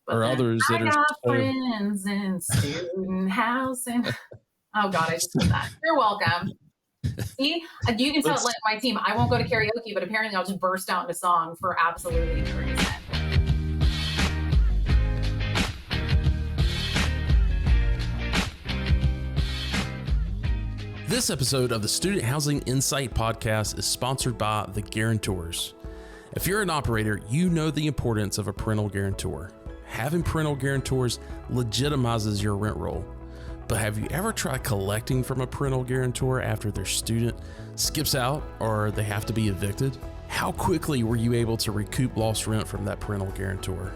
But or then others that I are got so friends in student housing. Oh God, I just did that. You're welcome. See, you can tell let's like my team, I won't go to karaoke, but apparently I'll just burst out into song for absolutely no reason. This episode of the Student Housing Insight Podcast is sponsored by the Guarantors. If you're an operator, you know the importance of a parental guarantor. Having parental guarantors legitimizes your rent roll. But have you ever tried collecting from a parental guarantor after their student skips out or they have to be evicted? How quickly were you able to recoup lost rent from that parental guarantor?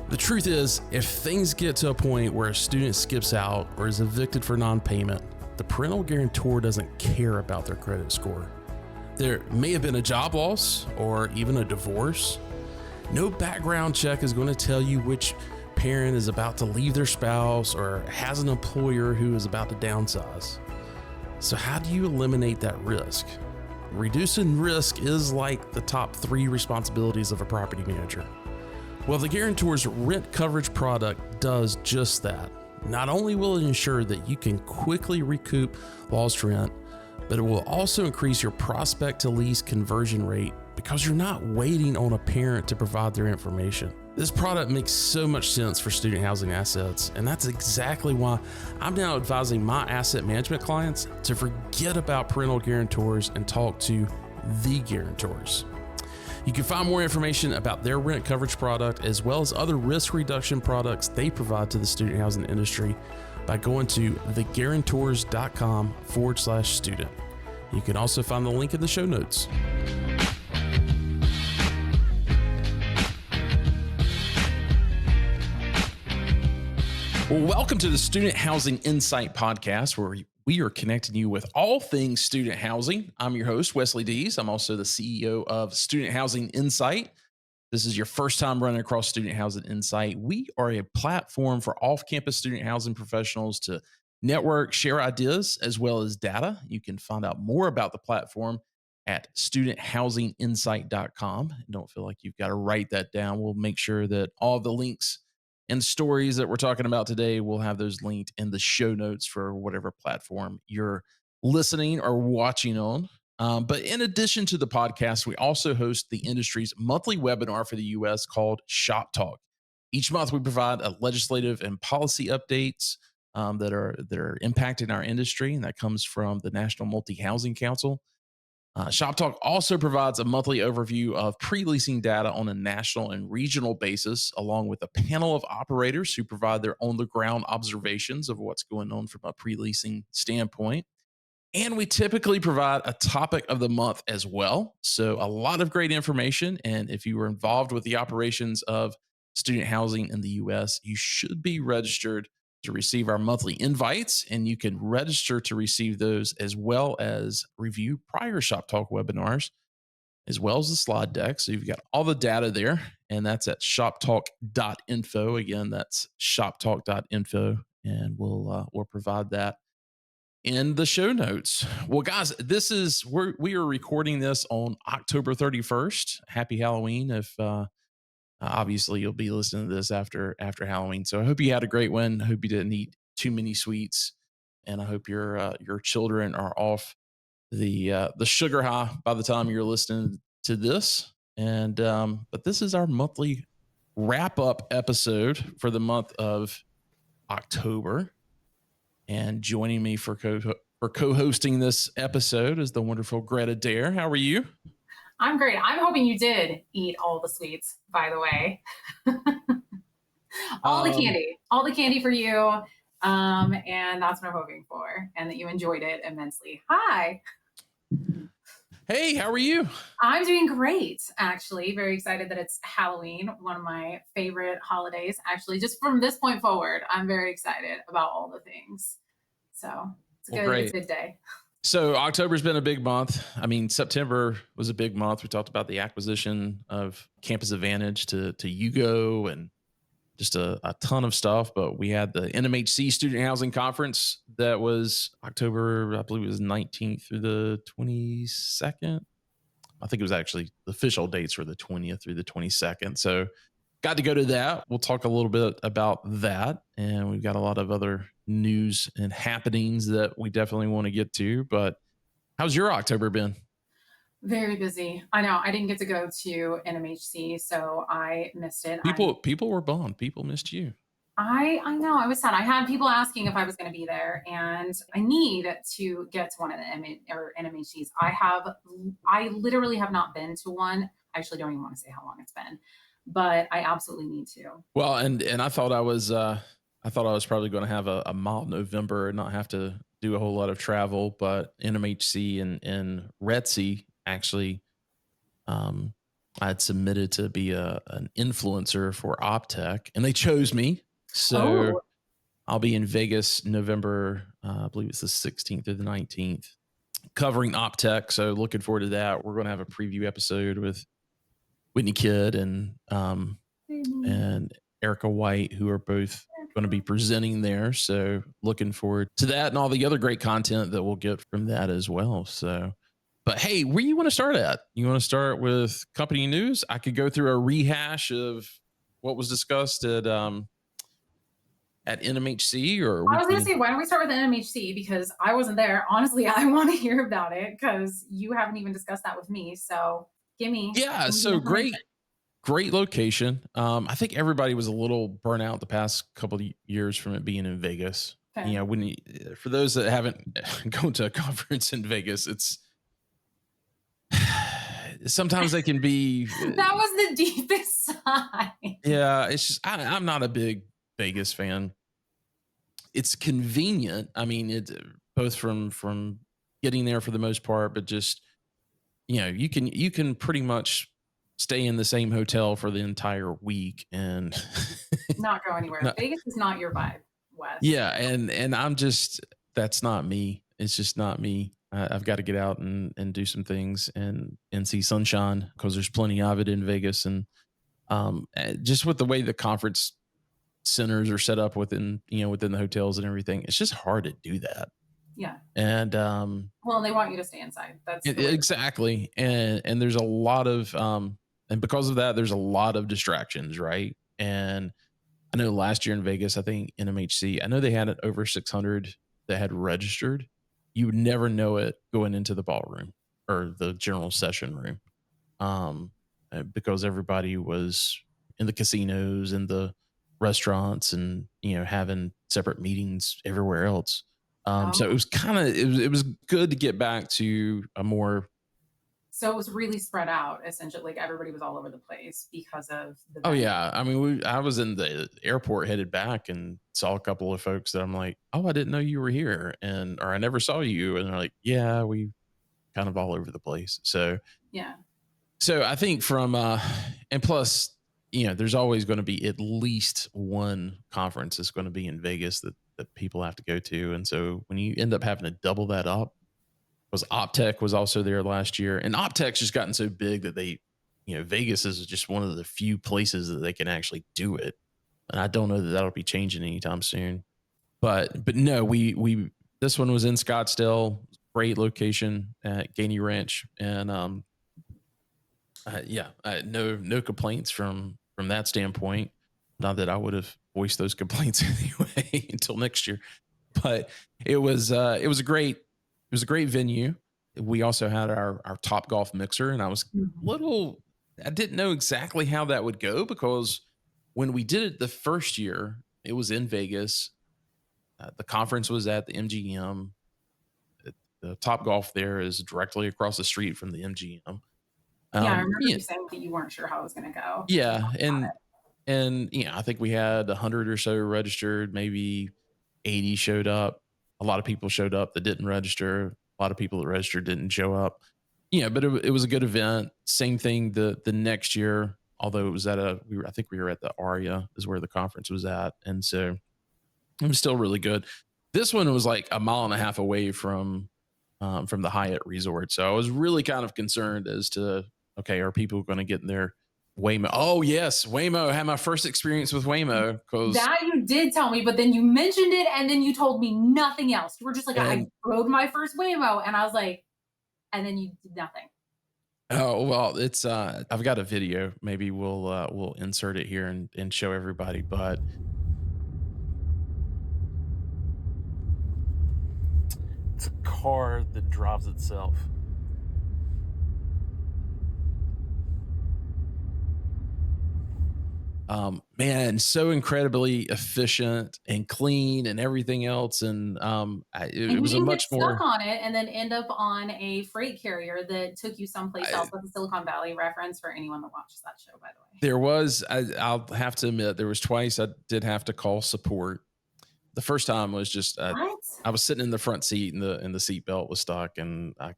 The truth is, if things get to a point where a student skips out or is evicted for non-payment, the parental guarantor doesn't care about their credit score. There may have been a job loss or even a divorce. No background check is going to tell you which parent is about to leave their spouse or has an employer who is about to downsize. So how do you eliminate that risk? Reducing risk is like the top 3 responsibilities of a property manager. Well, the Guarantor's rent coverage product does just that. Not only will it ensure that you can quickly recoup lost rent, but it will also increase your prospect to lease conversion rate because you're not waiting on a parent to provide their information. This product makes so much sense for student housing assets, and that's exactly why I'm now advising my asset management clients to forget about parental guarantors and talk to the Guarantors. You can find more information about their rent coverage product as well as other risk reduction products they provide to the student housing industry by going to theguarantors.com/student. You can also find the link in the show notes. Well, welcome to the Student Housing Insight Podcast, where we are connecting you with all things student housing. I'm your host, Wes Deese. I'm also the CEO of Student Housing Insight. This is your first time running across Student Housing Insight. We are a platform for off-campus student housing professionals to network, share ideas, as well as data. You can find out more about the platform at studenthousinginsight.com. Don't feel like you've got to write that down. We'll make sure that all the links and stories that we're talking about today, we'll have those linked in the show notes for whatever platform you're listening or watching on. But in addition to the podcast, we also host the industry's monthly webinar for the U.S. called ShopTalk. Each month, we provide a legislative and policy updates that are impacting our industry, and that comes from the National Multi-Housing Council. ShopTalk also provides a monthly overview of pre-leasing data on a national and regional basis, along with a panel of operators who provide their on-the-ground observations of what's going on from a pre-leasing standpoint. And we typically provide a topic of the month as well. So a lot of great information. And if you were involved with the operations of student housing in the U.S., you should be registered to receive our monthly invites, and you can register to receive those as well as review prior Shop Talk webinars, as well as the slide deck. So you've got all the data there, and that's at shoptalk.info. Again, that's shoptalk.info, and we'll provide that in the show notes. Well, guys, we are recording this on October 31st. Happy Halloween. If obviously, you'll be listening to this after Halloween. So I hope you had a great one. I hope you didn't eat too many sweets, and I hope your children are off the sugar high by the time you're listening to this. And but this is our monthly wrap up episode for the month of October. And joining me for co-hosting this episode is the wonderful Gretta Dare. How are you? I'm great. I'm hoping you did eat all the sweets, by the way. all the candy for you. And that's what I'm hoping for, and that you enjoyed it immensely. Hi. Hey, how are you? I'm doing great, actually. Very excited that it's Halloween, one of my favorite holidays. Actually, just from this point forward, I'm very excited about all the things. So it's a good day. So October's been a big month. I mean, September was a big month. We talked about the acquisition of Campus Advantage to Yugo and just a ton of stuff. But we had the NMHC Student Housing Conference that was October, I believe it was 19th through the 22nd. I think it was actually the official dates were the 20th through the 22nd. So got to go to that. We'll talk a little bit about that. And we've got a lot of other news and happenings that we definitely want to get to. But how's your October been? Very busy. I know. I didn't get to go to NMHC, so I missed it. People were bummed. People missed you. I know. I was sad. I had people asking if I was going to be there, and I need to get to one of the NMHCs. I literally have not been to one. I actually don't even want to say how long it's been, but I absolutely need to. Well, and I thought I was probably going to have a mild November and not have to do a whole lot of travel, but NMHC and Retsy actually, um, I had submitted to be an influencer for OpTech, and they chose me. So Oh, I'll be in Vegas November, I believe it's the 16th through the 19th, covering OpTech. So looking forward to that. We're going to have a preview episode with Whitney Kidd and Erica White, who are both going to be presenting there. So looking forward to that and all the other great content that we'll get from that as well. So, but hey, where you want to start at? You want to start with company news? I could go through a rehash of what was discussed at NMHC, or I we was going to can. say, why don't we start with the NMHC because I wasn't there. Honestly, I want to hear about it because you haven't even discussed that with me. So Yeah, give me the so information. great location. I think everybody was a little burnt out the past couple of years from it being in Vegas. Okay. You know, for those that haven't gone to a conference in Vegas, it's sometimes they can be. That was the deepest sigh. Yeah, it's just I'm not a big Vegas fan. It's convenient. I mean, it both from getting there for the most part, but just you can pretty much stay in the same hotel for the entire week and Not go anywhere. not, Vegas is not your vibe, Wes. yeah, and I'm just that's not me. It's just not me. I've got to get out and do some things and see sunshine because there's plenty of it in Vegas, and just with the way the conference centers are set up within the hotels and everything, it's just hard to do that. Yeah. And Well, they want you to stay inside. That's the way. exactly, and there's a lot of and because of that, there's a lot of distractions, right? And I know last year in Vegas, I think NMHC, I know they had it over 600 that had registered. You would never know it going into the ballroom or the general session room, because everybody was in the casinos and the restaurants and having separate meetings everywhere else. So it Oh, was kind of it was good to get back to a more. so it was really spread out, essentially. Like everybody was all over the place because of the Oh venue. yeah, I mean, I was in the airport headed back and saw a couple of folks that I'm like, oh, I didn't know you were here, and or I never saw you, and they're like, yeah, we kind of all over the place. Yeah. So I think from and plus, there's always going to be at least one conference that's going to be in Vegas that people have to go to, and so when you end up having to double that up, because OpTech was also there last year, and OpTech's just gotten so big that Vegas is just one of the few places that they can actually do it, and I don't know that that'll be changing anytime soon. But no, we this one was in Scottsdale, great location at Gainey Ranch, and yeah, no complaints from that standpoint. Not that I would have voiced those complaints anyway until next year, but it was a great venue. We also had our TopGolf mixer, and Mhm. I didn't know exactly how that would go because when we did it the first year, it was in Vegas. The conference was at the MGM. The TopGolf there is directly across the street from the MGM. Yeah, I remember Yeah, you saying that you weren't sure how it was going to go. yeah, and I think we had 100 or so registered, maybe 80 showed up. A lot of people showed up that didn't register. A lot of people that registered didn't show up. Yeah, but it was a good event. Same thing the next year, although it was at I think we were at the Aria is where the conference was at, and so it was still really good. This one was like a mile and a half away from the Hyatt Resort, so I was really kind of concerned as to, okay, are people going to get in their Waymo? Oh yes, Waymo. I had my first experience with Waymo because That you did tell me, but then you mentioned it and then you told me nothing else. You were just like, I and rode my first Waymo. And I was like, and then you did nothing. Oh, well, it's I've got a video. Maybe we'll insert it here and show everybody. But it's a car that drives itself. Man, so incredibly efficient and clean and everything else. And it And you was a didn't get much stuck more. on it and then end up on a freight carrier that took you someplace else. I, That's a Silicon Valley reference for anyone that watches that show, by the way. there was, I'll have to admit, there was twice I did have to call support. The first time was just What? I was sitting in the front seat and the seat belt was stuck and I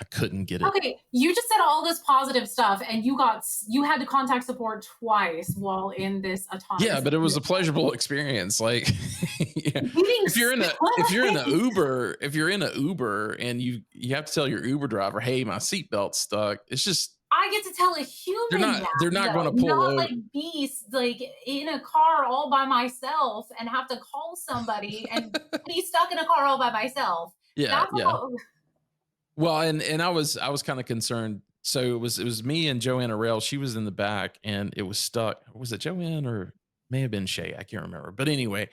couldn't get it. Okay, you just said all this positive stuff, and you had to contact support twice while in this Yeah, autonomous but it was a vehicle. pleasurable experience. Like, yeah. Getting If you're in a Uber and you have to tell your Uber driver, hey, my seatbelt's stuck. It's just I get to tell a human they're that not going though, to pull not over. like be like in a car all by myself and have to call somebody and be stuck in a car all by myself. Yeah, That's yeah. all. Well, and I was kind of concerned. So it was me and Joanna Rail. She was in the back and it was stuck. Was it Joanne or may have been Shay? I can't remember. But anyway,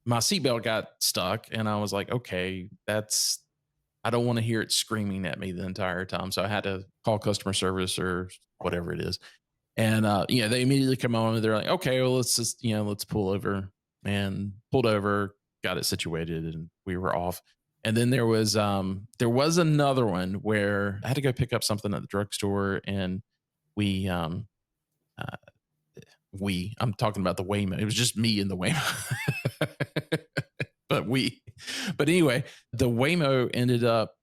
my seatbelt got stuck and I was like, okay, I don't want to hear it screaming at me the entire time. So I had to call customer service or whatever it is. And they immediately come on and they're like, okay, well, let's just, let's pull over, and pulled over, got it situated, and we were off. And then there was another one where I had to go pick up something at the drugstore, and we uh, I'm talking about the Waymo. It was just me and the Waymo. but we but anyway, the Waymo ended up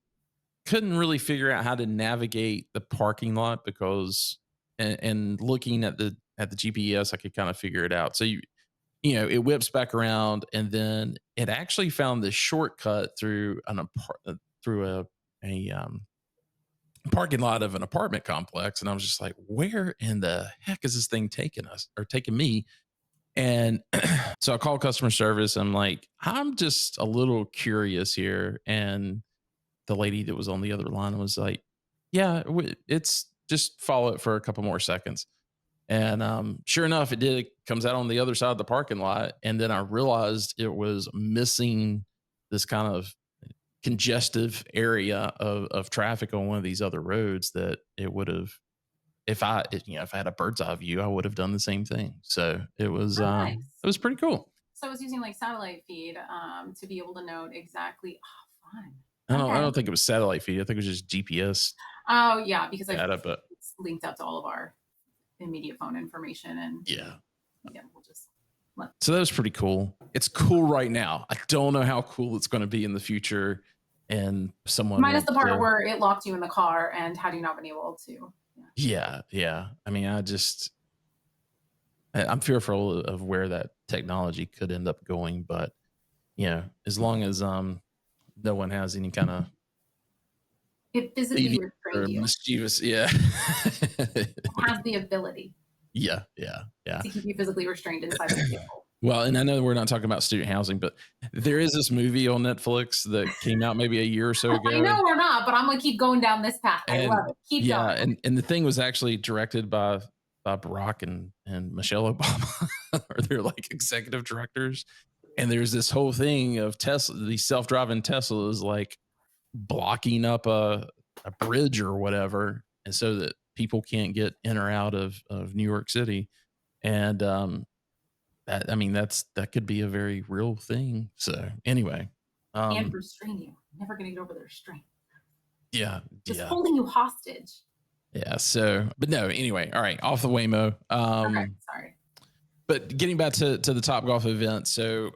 couldn't really figure out how to navigate the parking lot because and looking at the GPS, I could kind of figure it out. So it whips back around and then it actually found this shortcut through through a parking lot of an apartment complex, and I was just like, where in the heck is this thing taking us or taking me? And so I called customer service. I'm like, I'm just a little curious here. And the lady that was on the other line was like, yeah, it's just follow it for a couple more seconds. And sure enough, it did. It comes out on the other side of the parking lot. And then I realized it was missing this kind of congestive area of traffic on one of these other roads that it would have, if I had a bird's eye view, I would have done the same thing. So Oh, nice. it was pretty cool. So I was using like satellite feed to be able to note exactly. Oh, fun. I Okay. don't think it was satellite feed. I think it was just GPS Oh yeah, because data, but it's linked up to all of our immediate phone information, and yeah. we'll just let. So that was pretty cool. It's cool right now. I don't know how cool it's going to be in the future. And someone Minus the wants part to, where it locked you in the car, and had you not been able to. yeah. I mean, I'm fearful of where that technology could end up going, but as long as no one has any kind of It physically restrained you. mischievous, yeah. It has the ability Yeah. to keep you physically restrained inside the vehicle. Well, and I know we're not talking about student housing, but there is this movie on Netflix that came out maybe a year or so ago. I know we're not, but I'm gonna keep going down this path. I love it. Keep going. And the thing was actually directed by Barack and Michelle Obama, or they're like executive directors. And there's this whole thing of Tesla, these self-driving Teslas, like blocking up a bridge or whatever, and so that people can't get in or out of New York City. And that could be a very real thing. So anyway, And restrain you. Never gonna get over the restraint. yeah, Just holding you hostage. yeah. So, but no, anyway, all right, off the Waymo. Okay, sorry. But getting back to the TopGolf event, so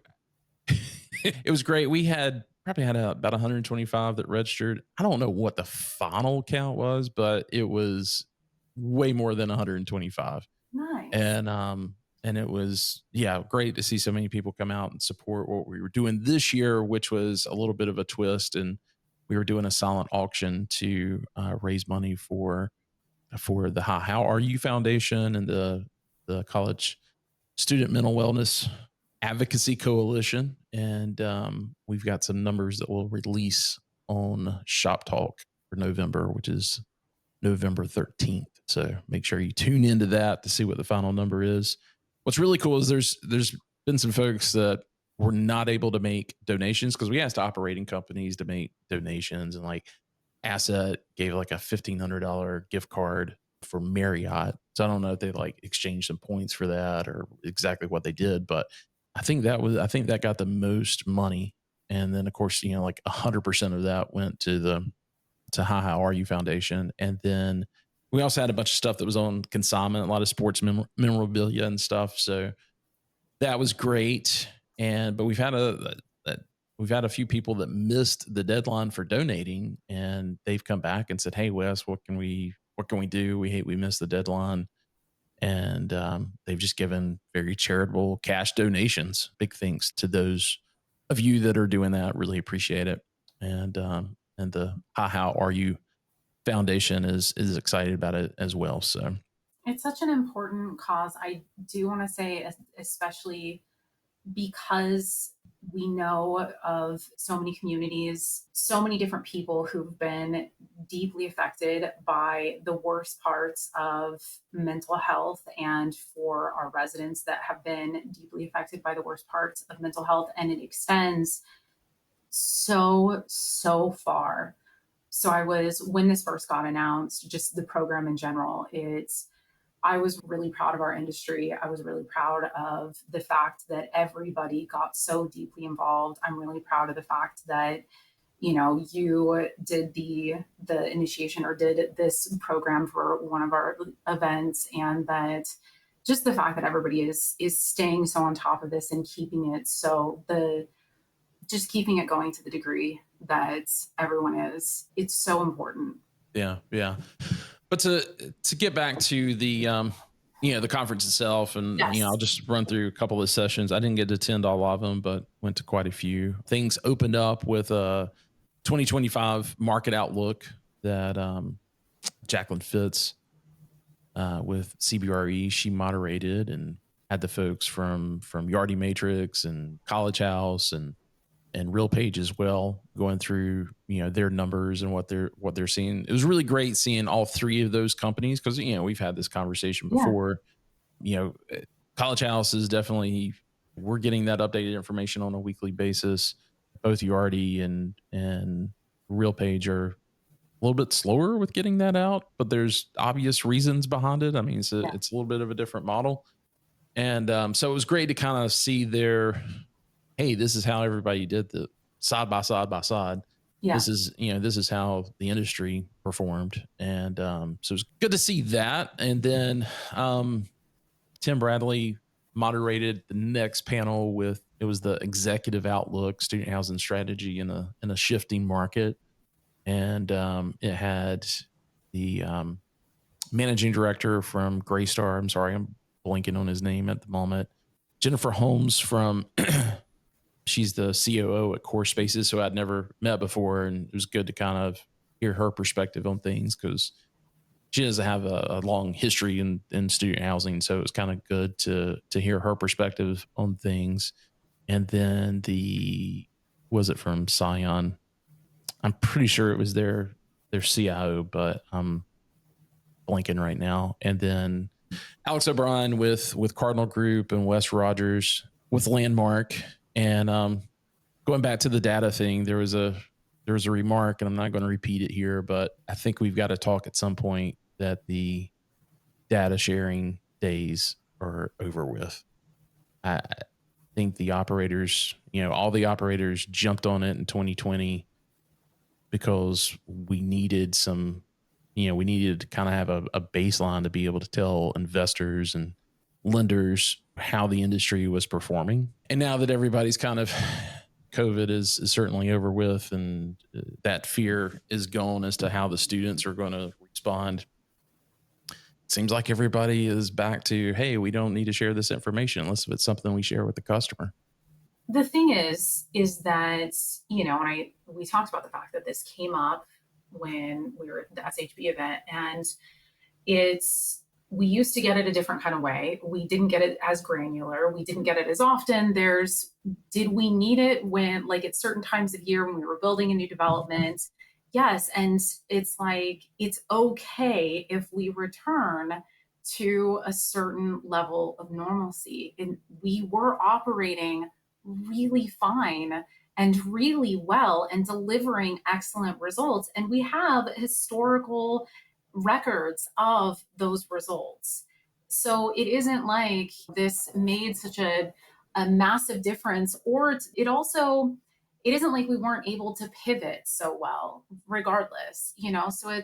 it was great. We probably had about 125 that registered. I don't know what the final count was, but it was way more than 125. Nice. And it was, great to see so many people come out and support what we were doing this year, which was a little bit of a twist. And we were doing a silent auction to raise money for the How Are You Foundation and the College Student Mental Wellness Advocacy Coalition. And we've got some numbers that we'll release on ShopTalk for November, which is November 13th. So make sure you tune into that to see what the final number is. What's really cool is there's been some folks that were not able to make donations because we asked operating companies to make donations, and like Asset gave like a $1,500 gift card for Marriott. So I don't know if they like exchanged some points for that or exactly what they did, but I think that got the most money. And then of course, like 100% of that went to the to How Are You Foundation. And then we also had a bunch of stuff that was on consignment, a lot of sports memorabilia and stuff. So that was great. But we've had a few people that missed the deadline for donating, and they've come back and said, "Hey, Wes, what can we do? We missed the deadline." And they've just given very charitable cash donations. Big thanks to those of you that are doing that. Really appreciate it. And the How Are You Foundation is excited about it as well. So It's such an important cause. I do want to say, especially because we know of so many communities, so many different people who've been deeply affected by the worst parts of mental health, and for our residents that have been deeply affected by the worst parts of mental health. And it extends so far. So when this first got announced, just the program in general, I was really proud of our industry. I was really proud of the fact that everybody got so deeply involved. I'm really proud of the fact that, you did the initiation or did this program for one of our events, and that just the fact that everybody is staying so on top of this and keeping it just keeping it going to the degree that everyone is. It's so important. yeah, yeah. But to get back to the conference itself, and Yes. I'll just run through a couple of sessions. I didn't get to attend all of them, but went to quite a few. Things opened up with a 2025 market outlook that Jacqueline Fitz with CBRE, she moderated and had the folks from Yardi Matrix and College House and RealPage as well, going through their numbers and what they're seeing. It was really great seeing all three of those companies because we've had this conversation Yeah. before. College House is definitely, we're getting that updated information on a weekly basis. Both Yardi and RealPage are a little bit slower with getting that out, but there's obvious reasons behind it. I mean, it's a Yeah. little bit of a different model, and so it was great to kind of see their, hey, this is how everybody did the side by side by side. Yeah. This is how the industry performed. And so it was good to see that. And then Tim Bradley moderated the next panel with, it was the executive outlook, student housing strategy in a shifting market. And it had the managing director from Graystar. I'm sorry, I'm blanking on his name at the moment. Jennifer Holmes from she's the COO at Core Spaces, so I'd never met before, and it was good to kind of hear her perspective on things because she doesn't have a long history in student housing, so it was kind of good to hear her perspective on things. And then was it from Scion? I'm pretty sure it was their CIO, but I'm blanking right now. And then Alex O'Brien with Cardinal Group and Wes Rogers with Landmark. And going back to the data thing, there was a remark, and I'm not going to repeat it here, but I think we've got to talk at some point that the data sharing days are over with. I think the operators, all the operators jumped on it in 2020 because we needed we needed to kind of have a baseline to be able to tell investors and lenders how the industry was performing. And now that everybody's kind of, COVID is certainly over with, and that fear is gone as to how the students are going to respond. It seems like everybody is back to, hey, we don't need to share this information unless it's something we share with the customer. The thing is that, and we talked about the fact that this came up when we were at the SHB event, and we used to get it a different kind of way. We didn't get it as granular. We didn't get it as often. Did we need it when, like, at certain times of year when we were building a new development Yes, and it's like it's okay if we return to a certain level of normalcy. And we were operating really fine and really well and delivering excellent results. And we have historical records of those results. So it isn't like this made such a massive difference, or it also it isn't like we weren't able to pivot so well regardless, so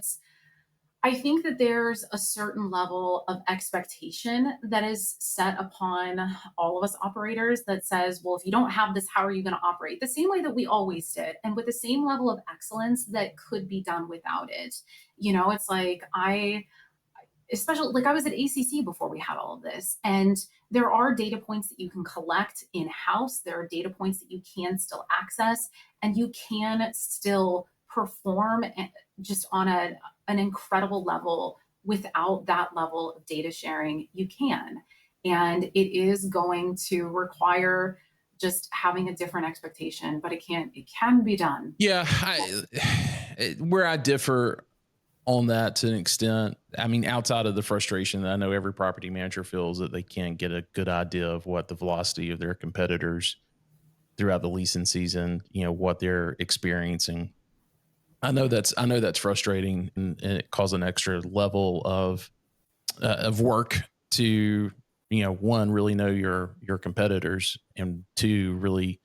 I think that there's a certain level of expectation that is set upon all of us operators that says, well, if you don't have this, how are you going to operate the same way that we always did and with the same level of excellence that could be done without it? It's like especially like I was at ACC before we had all of this. And there are data points that you can collect in house. There are data points that you can still access, and you can still perform just on an incredible level without that level of data sharing. You can. And it is going to require just having a different expectation, but it can be done. Yeah, where I differ on that to an extent, I mean, outside of the frustration that I know every property manager feels that they can't get a good idea of what the velocity of their competitors throughout the leasing season, what they're experiencing. I know that's frustrating, and it causes an extra level of work to, one, really know your competitors, and two, really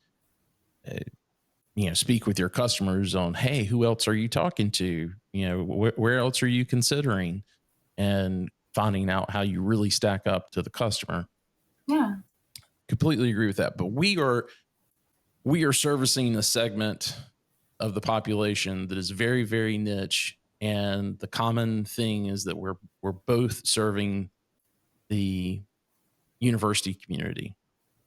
uh, speak with your customers on, hey, who else are you talking to? Where else are you considering? And finding out how you really stack up to the customer. Yeah. Completely agree with that. But we are servicing a segment of the population that is very, very niche. And the common thing is that we're both serving the university community.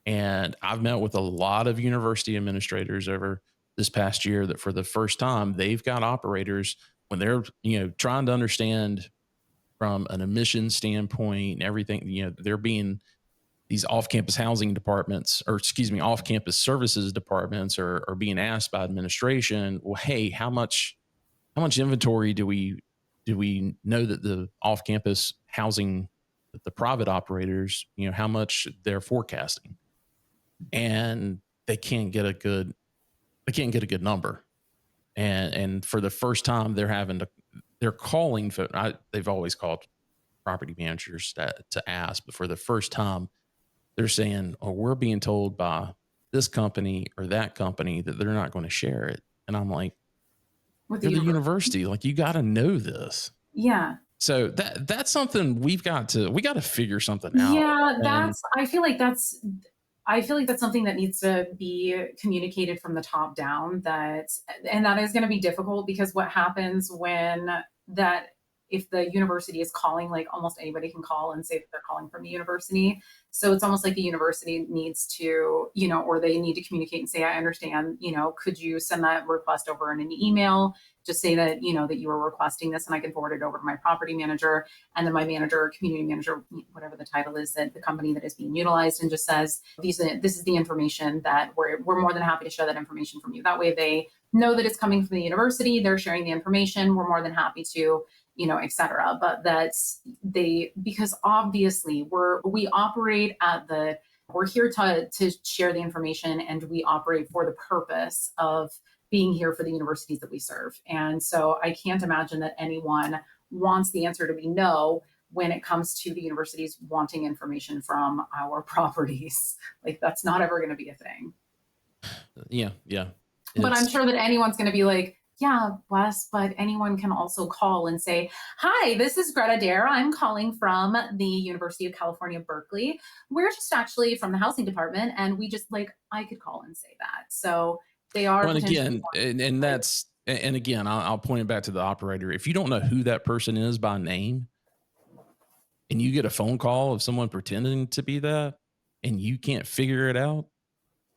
And I've met with a lot of university administrators over this past year that for the first time, they've got operators when they're, trying to understand from an admission standpoint and everything, they're being these off-campus housing departments, or excuse me, off-campus services departments are being asked by administration, well, hey, how much inventory do we know that the off-campus housing, that the private operators, how much they're forecasting, and they can't get a good number. And for the first time, they're calling for, they've always called property managers to ask, but for the first time, they're saying, oh, we're being told by this company or that company that they're not going to share it. And I'm like, With the you're the universe. university, like you got to know this. Yeah. So that's something we got to figure something out. Yeah, And I feel like that's something that needs to be communicated from the top down, and that is going to be difficult because what happens when that if the university is calling, like almost anybody can call and say that they're calling from the university. So it's almost like the university needs to, or they need to communicate and say, I understand, could you send that request over in an email? Just say that, that you were requesting this and I can forward it over to my property manager, and then my manager, community manager, whatever the title is, that the company that is being utilized, and just says, this is the information that we're more than happy to share that information from you. That way they know that it's coming from the university, they're sharing the information, we're more than happy to, et cetera. But because obviously we operate we're here to share the information, and we operate for the purpose of being here for the universities that we serve. And so I can't imagine that anyone wants the answer to be no when it comes to the universities wanting information from our properties. Like that's not ever going to be a thing. yeah, But I'm it's sure that anyone's going to be like, yeah, Wes, but anyone can also call and say, hi, this is Gretta Dare. I'm calling from the University of California, Berkeley. We're just actually from the housing department. And we just like, I could call and say that. So they are well, and potentially. again, and again, I'll point it back to the operator. If you don't know who that person is by name, and you get a phone call of someone pretending to be that, and you can't figure it out,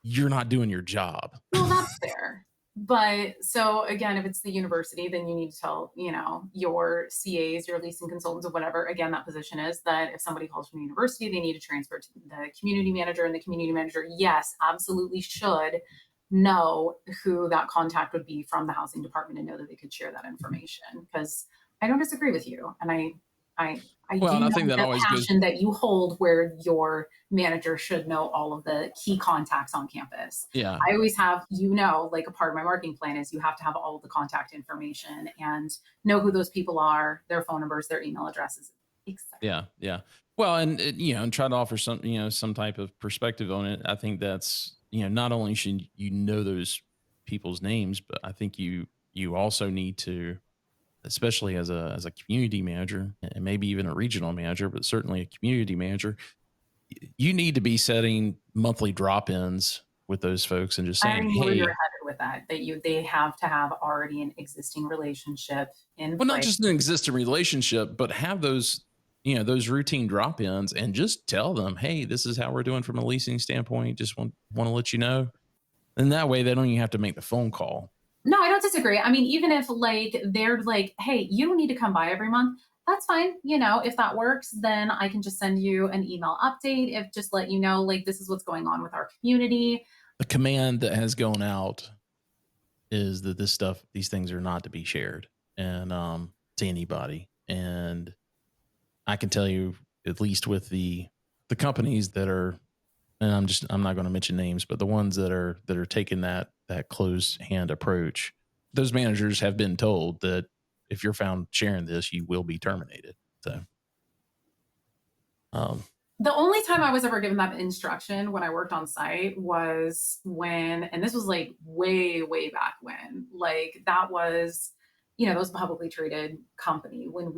you're not doing your job. Well, that's fair. But so again, if it's the university, then you need to tell, your CAs, your leasing consultants, or whatever, again, that position is that if somebody calls from the university, they need to transfer to the community manager, and the community manager, yes, absolutely should know who that contact would be from the housing department and know that they could share that information. Because I don't disagree with you. And I Well, do and I know think that the always goes, passion that you hold where your manager should know all of the key contacts on campus. yeah, I always have, like a part of my marketing plan is you have to have all of the contact information and know who those people are, their phone numbers, their email addresses, etc. yeah, yeah. Well, and and try to offer some, some type of perspective on it. I think that's, not only should you know those people's names, but I think you also need to, especially as a community manager and maybe even a regional manager, but certainly a community manager, you need to be setting monthly drop-ins with those folks and just I saying, already knew where you were hey, headed with that. They have to have already an existing relationship in well, not place. just an existing relationship, but have those, those routine drop-ins and just tell them, hey, this is how we're doing from a leasing standpoint. Just want to let you know. And that way they don't even have to make the phone call. No, I don't disagree. I mean, even if they're like, hey, you don't need to come by every month, that's fine. If that works, then I can just send you an email update. If just let you know, like, this is what's going on with our community. The command that has gone out is that these things are not to be shared and to anybody. And I can tell you, at least with the companies that are, and I'm not going to mention names, but the ones that are taking that closed hand approach, those managers have been told that if you're found sharing this, you will be terminated. So, um, The only time I was ever given that instruction when I worked on site was and this was like way, way back when, like that was, that was a publicly traded company when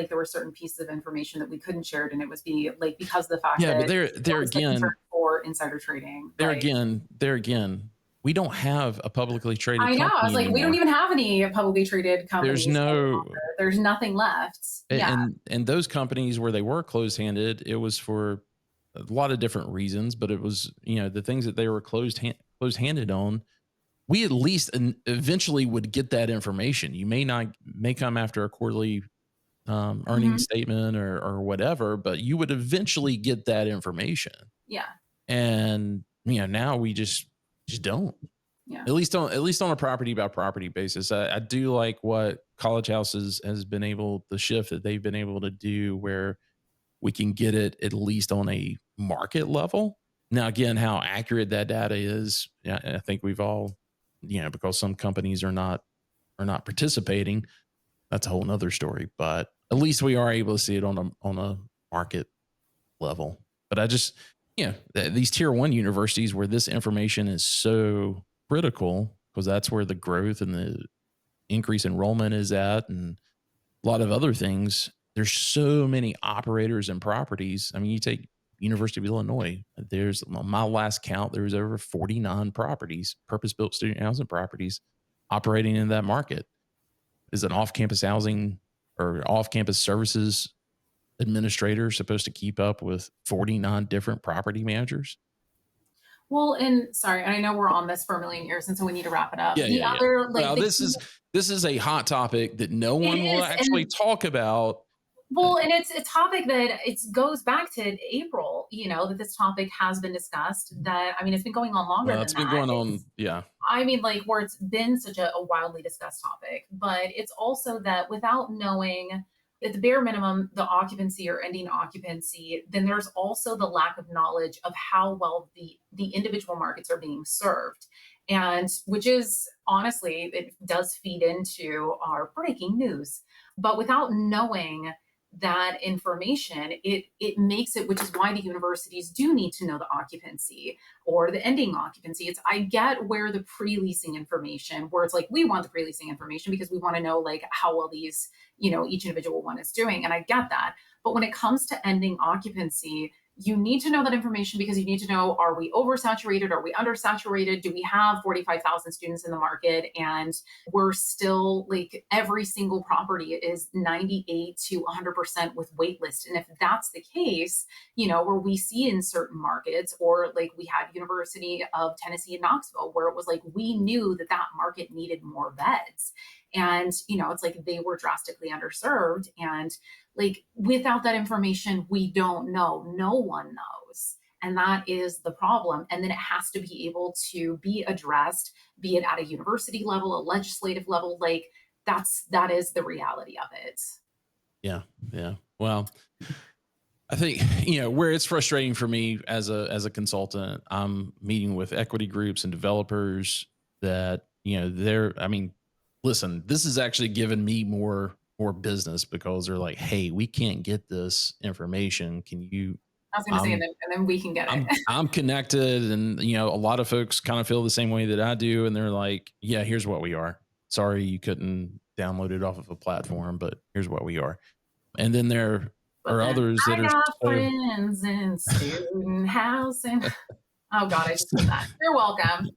there were certain pieces of information that we couldn't share. And it was because of the fact yeah, but that there was the concern again, for insider trading. there again, we don't have a publicly traded I know. I was company like, we don't anymore. even have any publicly traded There's companies any no, longer. There's nothing left. Yeah. and those companies where they were closed handed, it was for a lot of different reasons, but it was, the things that they were closed handed on, we at least eventually would get that information. You may come after a quarterly earnings Mhm. statement or whatever, but you would eventually get that information. Yeah. And now we just don't. Yeah. At least on a property by property basis. I do like what College Houses has been able, the shift that they've been able to do, where we can get it at least on a market level. Now, again, how accurate that data is, yeah, I think we've all, because some companies are not participating. That's a whole nother story. But at least we are able to see it on a market level. But I just, these tier one universities where this information is so critical because that's where the growth and the increase enrollment is at, and a lot of other things. There's so many operators and properties. I mean, you take University of Illinois. There's, on my last count, there was over 49 properties, purpose-built student housing properties, operating in that market. Is an off-campus housing or off-campus services administrator supposed to keep up with 49 different property managers? Well, and sorry, I know we're on this for a million years, and so we need to wrap it up. Yeah, The yeah, yeah. other, Well, this is a hot topic that no it one will is, actually and talk about. well, and it's a topic that it goes back to April. That this topic has been discussed. That I mean, it's been going on longer Well, than it's been that. going on. It's Yeah, I mean, like where it's been such a wildly discussed topic, but it's also that without knowing at the bare minimum the occupancy or ending occupancy, then there's also the lack of knowledge of how well the individual markets are being served. And which is honestly, it does feed into our breaking news. But without knowing that information, it makes it, which is why the universities do need to know the occupancy or the ending occupancy. I get where the pre-leasing information, where it's like we want the pre-leasing information because we want to know like how well these, each individual one is doing. And I get that. But when it comes to ending occupancy, you need to know that information because you need to know, are we oversaturated? Are we undersaturated? Do we have 45,000 students in the market? And we're still like every single property is 98 to 100% with waitlist. And if that's the case, where we see in certain markets, or like we had University of Tennessee in Knoxville, where it was like we knew that that market needed more beds. And, it's like they were drastically underserved. And like without that information, we don't know. No one knows. And that is the problem. And then it has to be able to be addressed, be it at a university level, a legislative level. Like that is the reality of it. Yeah. Yeah. Well, I think, where it's frustrating for me as a consultant, I'm meeting with equity groups and developers that, I mean, listen, this has actually given me more business because they're like, "Hey, we can't get this information. Can you I was going to say, I'm and then we can get it. I'm connected." And a lot of folks kind of feel the same way that I do, and they're like, "Yeah, here's what we are. Sorry you couldn't download it off of a platform, but here's what we are." And then there But are then others that I are got so friends in student housing. Oh God, I just did that. You're welcome.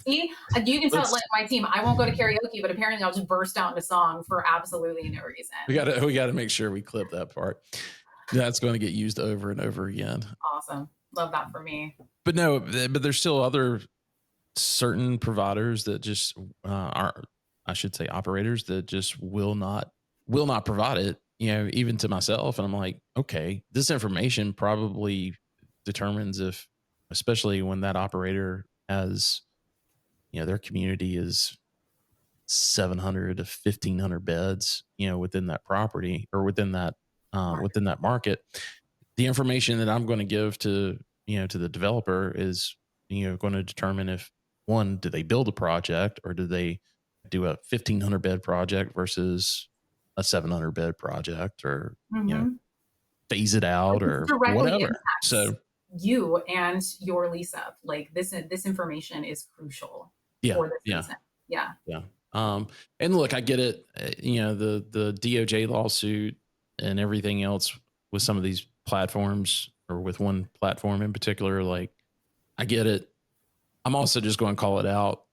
See, you can tell let's like my team. I won't go to karaoke, but apparently I'll just burst out into song for absolutely no we reason. gotta make sure we clip that part. That's going to get used over and over again. Awesome, love that for me. But no, but there's still other certain providers that just are, I should say, operators that just will not provide it. Even to myself, and I'm like, okay, this information probably determines if, especially when that operator has, their community is 700 to 1500 beds, within that property or Right. within that market. The information that I'm going to give to the developer is, going to determine if, one, do they build a project or do they do a 1500 bed project versus a 700 bed project, or, Mm-hmm. phase it Like out this or directly whatever. impacts So you and your lease up. Like this information is crucial yeah, for this yeah. reason. Yeah. Yeah. And look, I get it. The DOJ lawsuit and everything else with some of these platforms, or with one platform in particular, like, I get it. I'm also just going to call it out.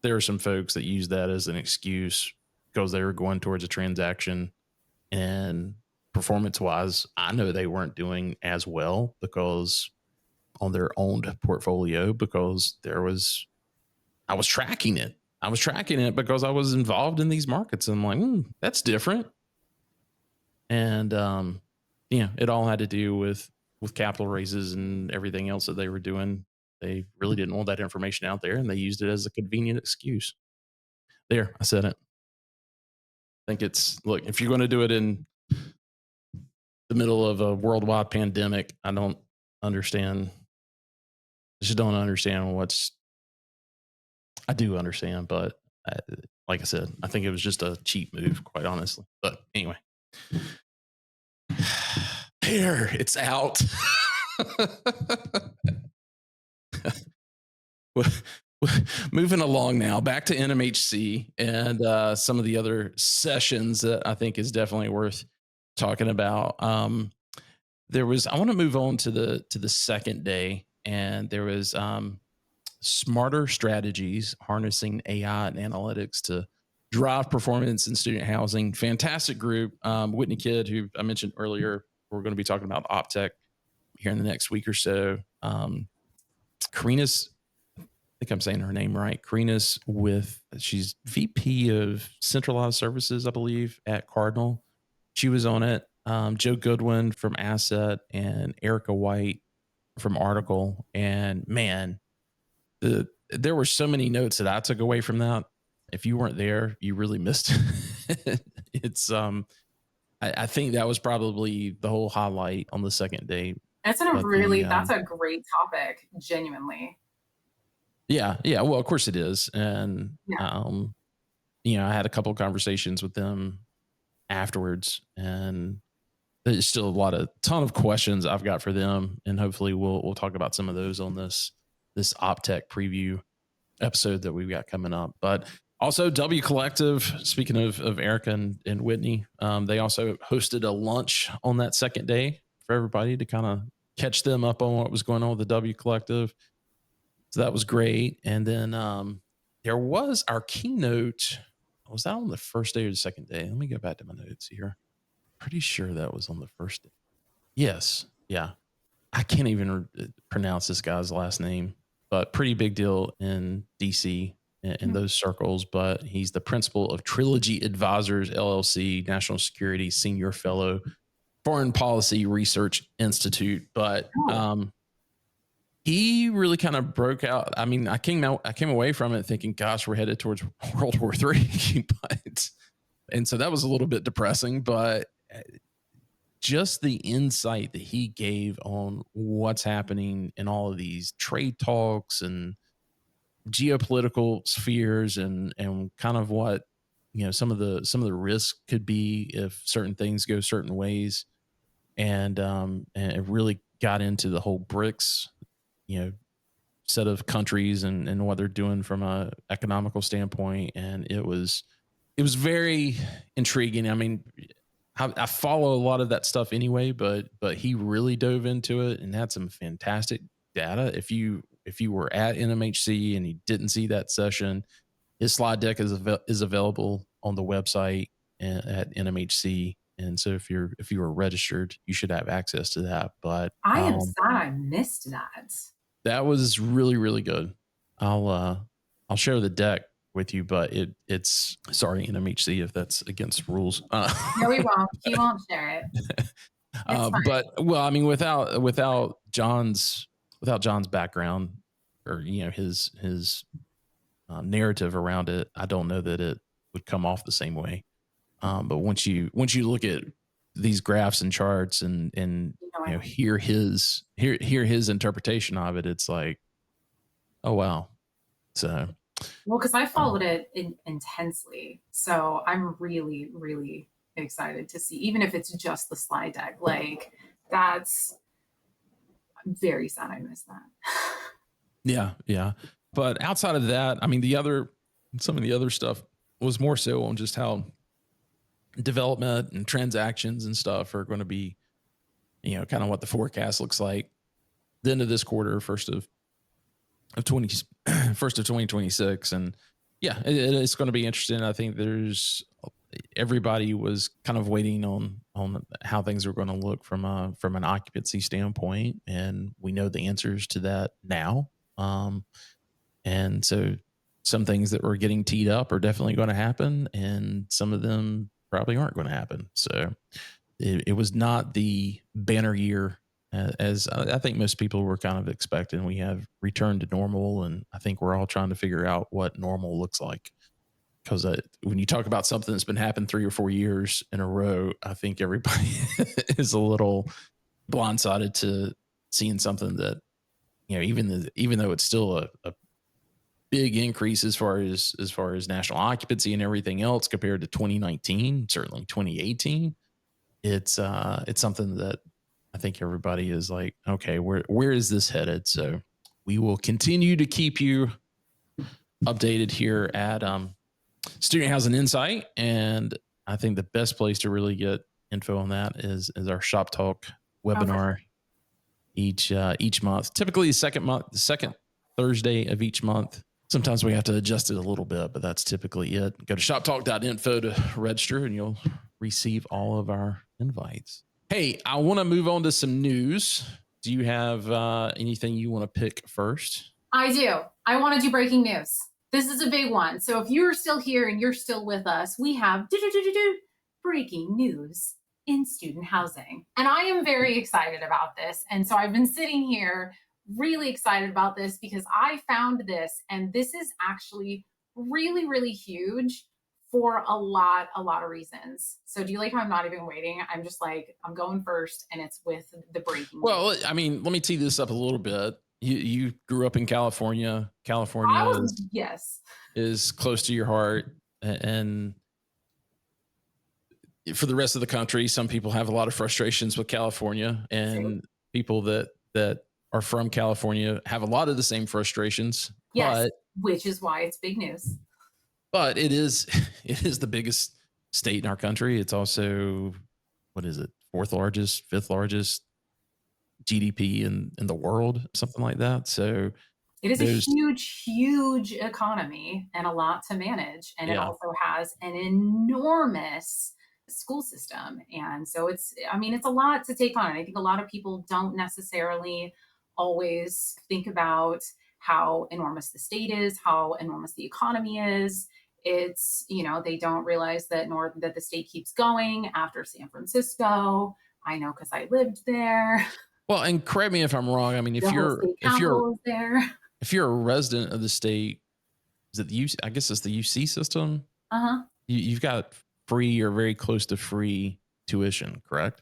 There are some folks that use that as an excuse because they were going towards a transaction, and performance wise, I know they weren't doing as well because on their owned portfolio, because I was tracking it. I was tracking it because I was involved in these markets. And I'm like, that's different. And it all had to do with capital raises and everything else that they were doing. They really didn't want that information out there, and they used it as a convenient excuse. There, I said it. I think look, if you're going to do it in the middle of a worldwide pandemic, I don't understand. I just don't understand I do understand, but I, like I said, I think it was just a cheap move, quite honestly. But anyway, there, it's out. Moving along now, back to NMHC and some of the other sessions that I think is definitely worth talking about. I want to move on to the second day, and there was smarter strategies harnessing AI and analytics to drive performance in student housing. Fantastic group. Whitney Kidd, who I mentioned earlier, we're going to be talking about OpTech here in the next week or so. Karina's, I think I'm saying her name right. She's VP of Centralized Services, I believe, at Cardinal. She was on it. Joe Goodwin from Asset and Erica White from Article. And man, there were so many notes that I took away from that. If you weren't there, you really missed it. I think that was probably the whole highlight on the second day. But That's a great topic, genuinely. yeah, yeah. Well, of course it is. And, Yeah. I had a couple of conversations with them afterwards, and there's still a ton of questions I've got for them. And hopefully we'll talk about some of those on this OpTech preview episode that we've got coming up. But also W Collective, speaking of Erica and Whitney, they also hosted a lunch on that second day for everybody to kind of catch them up on what was going on with the W Collective. So that was great. And then there was our keynote. Was that on the first day or the second day? Let me go back to my notes here. Pretty sure that was on the first day. Yes. Yeah. I can't even pronounce this guy's last name, but pretty big deal in DC in those circles. But he's the principal of Trilogy Advisors LLC, National Security Senior Fellow, Foreign Policy Research Institute. But He really kind of broke out. I mean, I came away from it thinking, gosh, we're headed towards World War III. But and so that was a little bit depressing, but just the insight that he gave on what's happening in all of these trade talks and geopolitical spheres, and kind of what, some of the risk could be if certain things go certain ways. And it really got into the whole BRICS, you know set of countries, and what they're doing from a economical standpoint. And it was very intriguing. I mean, I follow a lot of that stuff anyway, but he really dove into it and had some fantastic data. If you were at NMHC and you didn't see that session, his slide deck is available on the website at NMHC. And so if you were registered, you should have access to that. But I am sad I missed that. that was really, really good. I'll share the deck with you, but it's sorry, NMHC, if that's against rules. No, we won't. He won't share it. It's fine. But well, I mean, without John's background, or his narrative around it, I don't know that it would come off the same way. But once you look at these graphs and charts, and hear his interpretation of it, it's like, oh wow. So well, because I followed it intensely, so I'm really, really excited to see, even if it's just the slide deck. Like, I'm very sad I missed that. yeah. But outside of that, I mean, some of the other stuff was more so on just how development and transactions and stuff are going to be, kind of what the forecast looks like the end of this quarter, first of 2026. And yeah, it's going to be interesting. I think everybody was kind of waiting on how things are going to look from an occupancy standpoint, and we know the answers to that now. And so some things that were getting teed up are definitely going to happen, and some of them probably aren't going to happen. So it was not the banner year as I think most people were kind of expecting. We have returned to normal, and I think we're all trying to figure out what normal looks like. Because when you talk about something that's been happening 3 or 4 years in a row, I think everybody is a little blindsided to seeing something that, even though it's still a big increase as far as national occupancy and everything else compared to 2019, certainly 2018, it's something that I think everybody is like, okay, where is this headed? So we will continue to keep you updated here at Student Housing Insight. And I think the best place to really get info on that is our Shop Talk webinar each month. Typically the second Thursday of each month. Sometimes we have to adjust it a little bit, but that's typically it. Go to shoptalk.info to register, and you'll receive all of our invites. Hey, I want to move on to some news. Do you have anything you want to pick first? I do. I want to do breaking news. This is a big one. So if you're still here and you're still with us, we have breaking news in student housing. And I am very excited about this. And so I've been sitting here really excited about this because I found this, and this is actually really, really huge for a lot of reasons. So do you like how I'm not even waiting? I'm just like, I'm going first, and it's with the breaking news. Well, I mean, let me tee this up a little bit. You grew up in California. California is close to your heart. And for the rest of the country, some people have a lot of frustrations with California, and people that are from California have a lot of the same frustrations. Yes, which is why it's big news. But it is the biggest state in our country. It's also, what is it, fourth largest, fifth largest GDP in the world, something like that. So it is a huge economy and a lot to manage. And it also has an enormous school system. And so it's a lot to take on. And I think a lot of people don't necessarily always think about how enormous the state is, how enormous the economy is. It's, they don't realize that the state keeps going after San Francisco. I know, because I lived there. Well, and correct me if I'm wrong. I mean, The whole state capital is there. if you're a resident of the state, is it the UC? I guess it's the UC system. Uh-huh. You've got free or very close to free tuition, correct?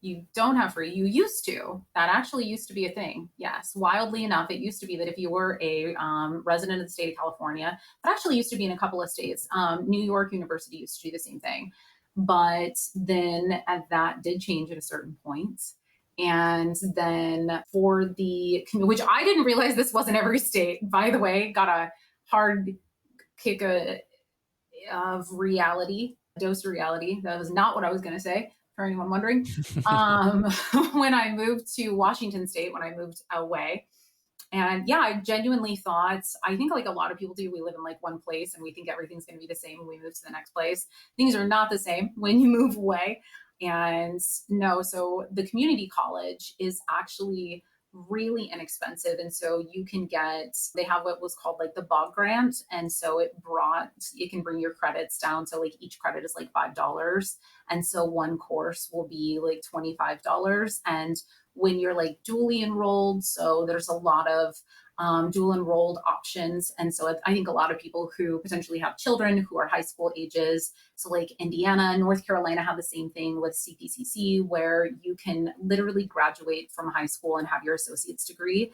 You don't have free. You used to. That actually used to be a thing. Yes. Wildly enough, it used to be that if you were a resident of the state of California, that actually used to be in a couple of states. New York University used to do the same thing. But then that did change at a certain point. And then for which I didn't realize this wasn't every state, by the way, got a hard kick of reality, dose of reality. That was not what I was going to say, for anyone wondering. When I moved to Washington State, when I moved away. And yeah, I genuinely thought, I think like a lot of people do, we live in like one place and we think everything's going to be the same when we move to the next place. Things are not the same when you move away. And no, so the community college is actually really inexpensive. And so you can they have what was called like the bog grant. And so it can bring your credits down. So like each credit is like $5. And so one course will be like $25. And when you're like dually enrolled, so there's a lot of dual enrolled options. And so I think a lot of people who potentially have children who are high school ages, so like Indiana, North Carolina have the same thing with CPCC, where you can literally graduate from high school and have your associate's degree.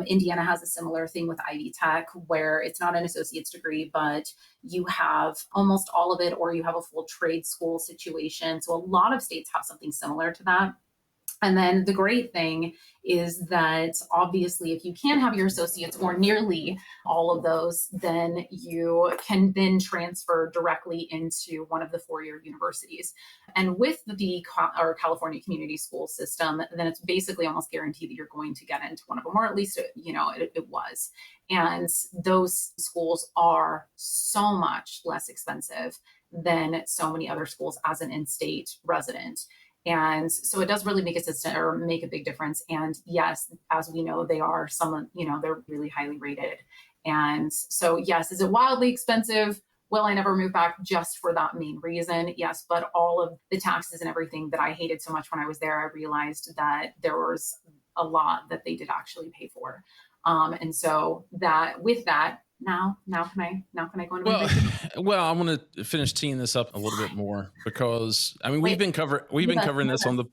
Indiana has a similar thing with Ivy Tech, where it's not an associate's degree, but you have almost all of it, or you have a full trade school situation. So a lot of states have something similar to that. And then the great thing is that obviously, if you can have your associates or nearly all of those, then you can then transfer directly into one of the four-year universities. And with our California community school system, then it's basically almost guaranteed that you're going to get into one of them, or at least it was. And those schools are so much less expensive than so many other schools as an in-state resident. And so it does really make a big difference. And yes, as we know, they're really highly rated. And so, yes, is it wildly expensive? Will I never move back just for that main reason? Yes, but all of the taxes and everything that I hated so much when I was there, I realized that there was a lot that they did actually pay for. And so now can I go into my well, I want to finish teeing this up a little bit more, because I mean, we've been covering this on the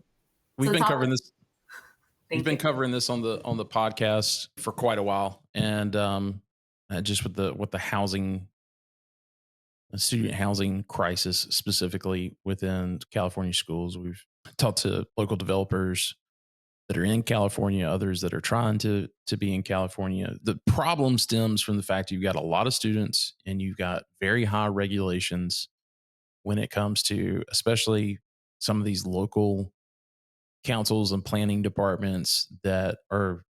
podcast for quite a while. And just with the student housing crisis, specifically within California schools, we've talked to local developers that are in California, others that are trying to be in California. The problem stems from the fact you've got a lot of students and you've got very high regulations when it comes to, especially some of these local councils and planning departments that are,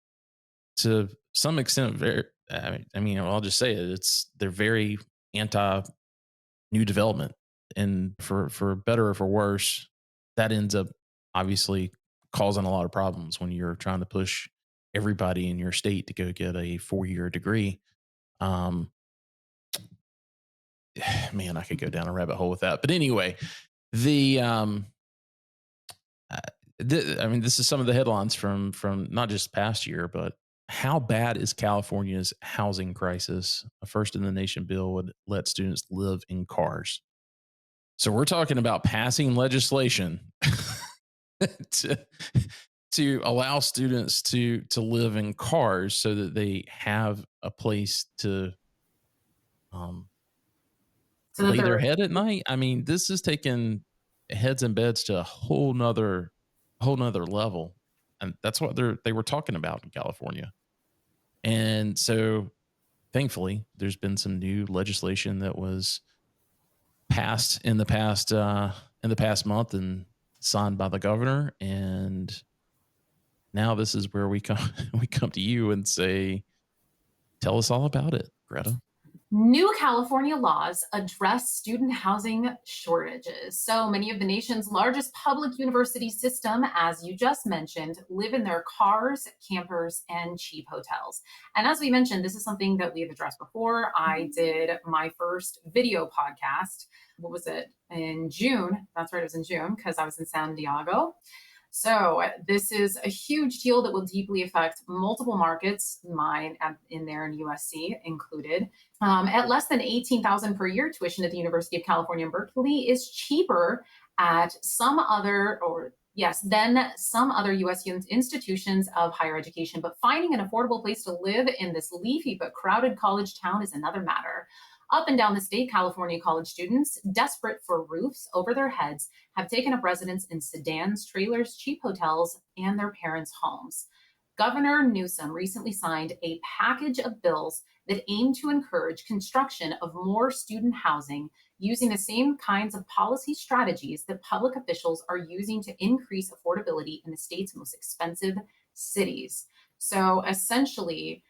to some extent, very, I mean, I'll just say it, they're very anti new development. And for better or for worse, that ends up obviously causing a lot of problems when you're trying to push everybody in your state to go get a 4-year degree. Man, I could go down a rabbit hole with that. But anyway, this is some of the headlines from not just past year, but how bad is California's housing crisis? A first in the nation bill would let students live in cars. So we're talking about passing legislation to allow students to live in cars so that they have a place to lay their head at night. I mean, this is taking heads and beds to a whole nother level. And that's what they were talking about in California. And so thankfully there's been some new legislation that was passed in the past month and signed by the governor. And now this is where we come to you and say, tell us all about it, Gretta. New California laws address student housing shortages. So many of the nation's largest public university system, as you just mentioned, live in their cars, campers, and cheap hotels. And as we mentioned, this is something that we have addressed before. I did my first video podcast. What was it? In June. That's right, it was in June because I was in San Diego. So this is a huge deal that will deeply affect multiple markets, mine in there in USC included. At less than 18,000 per year, tuition at the University of California, Berkeley is cheaper at some other, or yes, than some other US institutions of higher education. But finding an affordable place to live in this leafy but crowded college town is another matter. Up and down the state, California college students, desperate for roofs over their heads, have taken up residence in sedans, trailers, cheap hotels, and their parents' homes. Governor Newsom recently signed a package of bills that aim to encourage construction of more student housing using the same kinds of policy strategies that public officials are using to increase affordability in the state's most expensive cities. So essentially,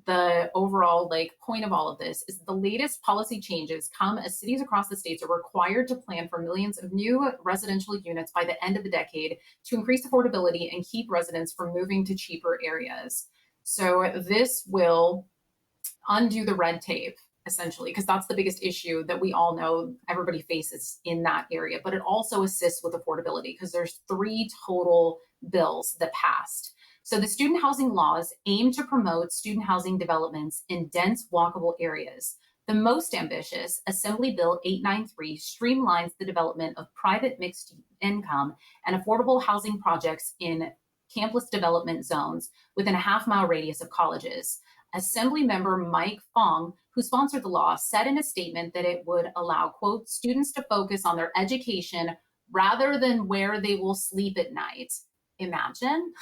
the overall point of all of this is the latest policy changes come as cities across the states are required to plan for millions of new residential units by the end of the decade to increase affordability and keep residents from moving to cheaper areas. So this will undo the red tape essentially, because that's the biggest issue that we all know everybody faces in that area. But it also assists with affordability because there's three total bills that passed. So the student housing laws aim to promote student housing developments in dense walkable areas. The most ambitious, Assembly Bill 893, streamlines the development of private mixed income and affordable housing projects in campus development zones within a half-mile radius of colleges. Assembly member Mike Fong, who sponsored the law, said in a statement that it would allow, quote, students to focus on their education rather than where they will sleep at night. Imagine.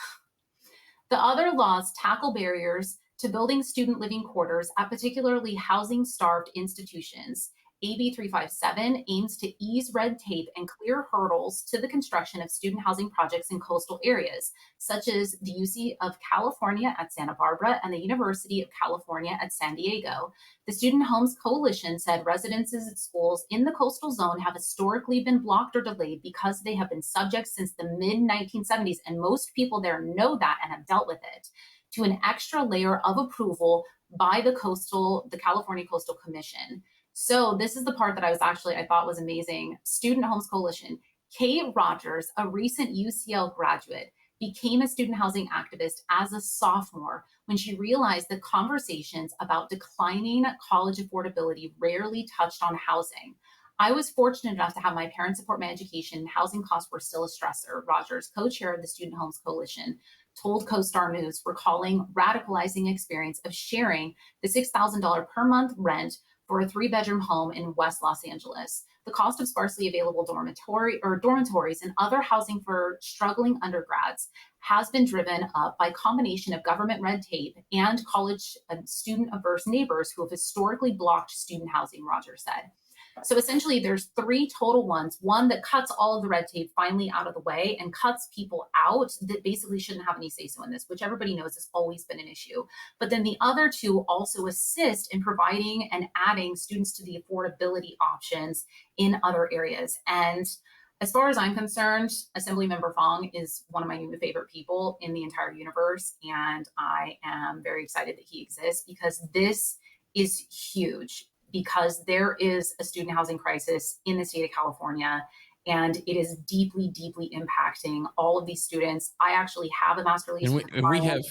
The other laws tackle barriers to building student living quarters at particularly housing-starved institutions. AB 357 aims to ease red tape and clear hurdles to the construction of student housing projects in coastal areas, such as the UC of California at Santa Barbara and the University of California at San Diego. The Student Homes Coalition said residences at schools in the coastal zone have historically been blocked or delayed because they have been subject since the mid 1970s, and most people there know that and have dealt with it, to an extra layer of approval by the California Coastal Commission. So this is the part that I thought was amazing. Student Homes Coalition. Kate Rogers, a recent UCL graduate, became a student housing activist as a sophomore when she realized that conversations about declining college affordability rarely touched on housing. I was fortunate enough to have my parents support my education. Housing costs were still a stressor. Rogers, co-chair of the Student Homes Coalition, told CoStar News, recalling radicalizing experience of sharing the $6,000 per month rent for a three-bedroom home in West Los Angeles. The cost of sparsely available dormitories and other housing for struggling undergrads has been driven up by a combination of government red tape and college and student-averse neighbors who have historically blocked student housing, Rogers said. So essentially, there's three total ones. One that cuts all of the red tape finally out of the way and cuts people out that basically shouldn't have any say-so in this, which everybody knows has always been an issue. But then the other two also assist in providing and adding students to the affordability options in other areas. And as far as I'm concerned, Assemblymember Fong is one of my new favorite people in the entire universe. And I am very excited that he exists because this is huge, because there is a student housing crisis in the state of California, and it is deeply, deeply impacting all of these students. I actually have a master lease. And we have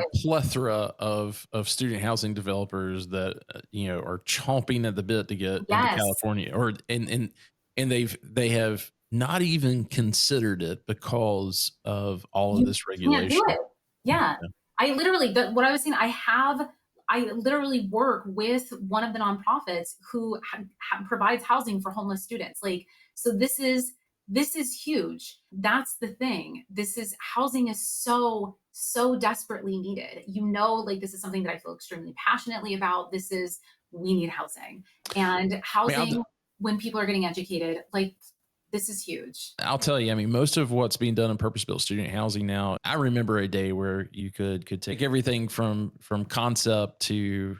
a plethora of student housing developers that are chomping at the bit to get into California, and they have not even considered it because of all of this regulation. Can't do it. Yeah. I literally, what I was saying, I literally work with one of the nonprofits who provides housing for homeless students. So this is huge. That's the thing. Housing is so desperately needed. This is something that I feel extremely passionately about. We need housing, and housing when people are getting educated, this is huge. I'll tell you, most of what's being done in purpose-built student housing now, I remember a day where you could take everything from concept to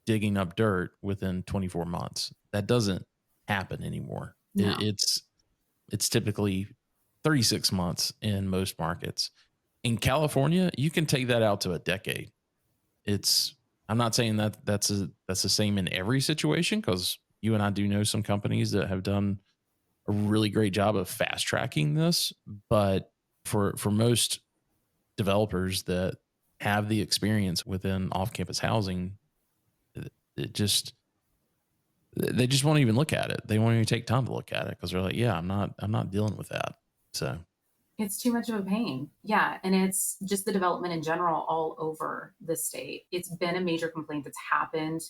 digging up dirt within 24 months. That doesn't happen anymore. No. It's typically 36 months in most markets. In California, you can take that out to a decade. I'm not saying that that's the same in every situation, because you and I do know some companies that have done a really great job of fast tracking this, but for most developers that have the experience within off-campus housing, it just they just won't even look at it. They won't even take time to look at it because they're like, yeah, I'm not dealing with that. So It's too much of a pain. Yeah, and it's just the development in general all over the state. It's been a major complaint that's happened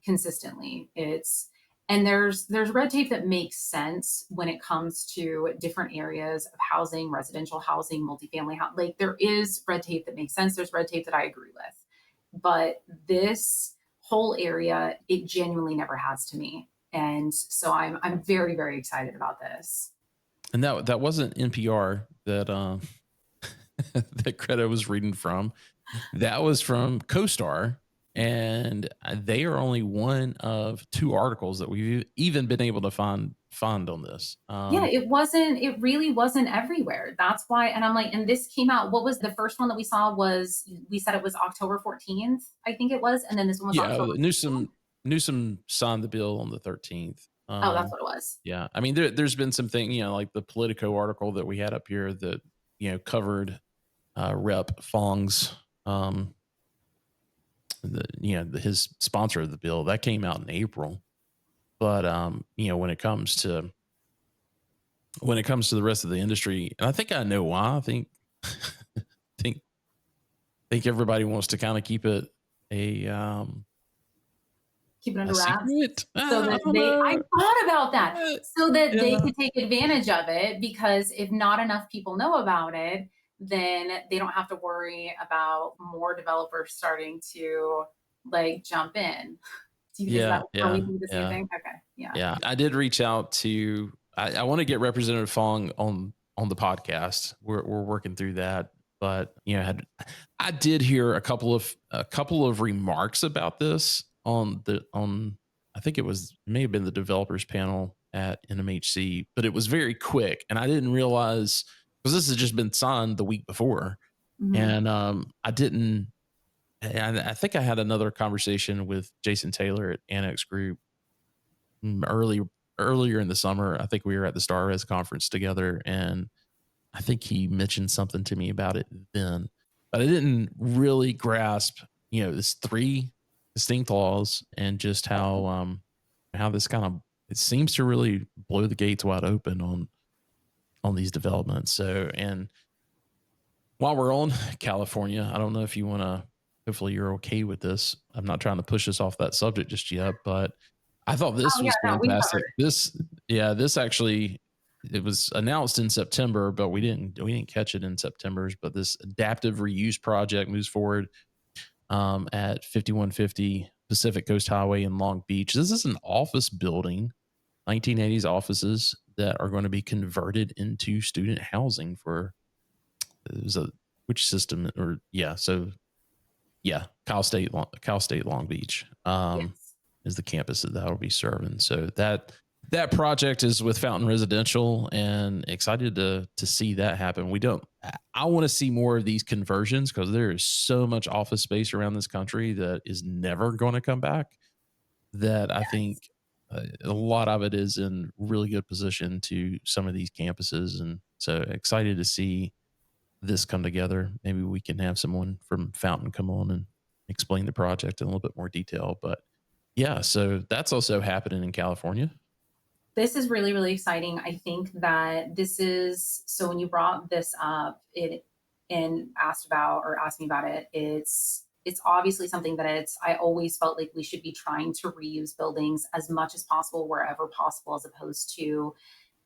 consistently. It's and there's red tape that makes sense when it comes to different areas of housing, residential housing, multifamily housing. Like there is red tape that makes sense. There's red tape that I agree with. But this whole area, it genuinely never has to me. And so I'm very, very excited about this. and that wasn't NPR that that Greta was reading from. That was from CoStar, and they are only one of two articles that we've even been able to find on this. Yeah, it really wasn't everywhere. That's why, and I'm like, and this came out, what was the first one that we saw was, we said it was October 14th, I think it was, and then this one was Yeah, October 15th. Newsom signed the bill on the 13th. Oh, that's what it was. Yeah, I mean there's been some thing, like the Politico article that we had up here that covered Rep Fong's his sponsor of the bill that came out in April. But when it comes to the rest of the industry, and I think I know why. I think think think everybody wants to kind of keep it a Keep it under wraps. secret. So I that don't I know. thought about that. So that they Yeah. could take advantage of it, because if not enough people know about it, then they don't have to worry about more developers starting to like jump in. Is Yeah, that, are we yeah, doing the same yeah, thing? Okay. Yeah. yeah. I did reach out to. I want to get Representative Fong on the podcast. We're working through that, but I did hear a couple of remarks about this on I think it may have been the developers panel at NMHC, but it was very quick, and I didn't realize because this has just been signed the week before, Mhm. and I didn't. And I think I had another conversation with Jason Taylor at Annex Group earlier in the summer. I think we were at the Star Res conference together, and I think he mentioned something to me about it then, but I didn't really grasp, this three distinct laws and just how this kind of it seems to really blow the gates wide open on these developments. So, and while we're on California, I don't know if you want to. Hopefully, you're okay with this. I'm not trying to push us off that subject just yet, but I thought this Oh yeah, was no, we covered fantastic. This actually, it was announced in September, but we didn't catch it in September's. But this adaptive reuse project moves forward at 5150 Pacific Coast Highway in Long Beach. This is an office building, 1980s offices that are going to be converted into student housing for it was a which system or yeah so yeah Cal State Long Beach it. Yes. is the campus that will be serving. So that project is with Fountain Residential, and excited to see that happen. I want to see more of these conversions because there is so much office space around this country that is never going to come back, that I Yes. think a lot of it is in really good position to some of these campuses. And so excited to see this come together. Maybe we can have someone from Fountain come on and explain the project in a little bit more detail. But yeah, so that's also happening in California. This is really, really exciting. I think that this is, so when you brought this up, it and asked me about it, it's obviously something that I always felt like we should be trying to reuse buildings as much as possible wherever possible, as opposed to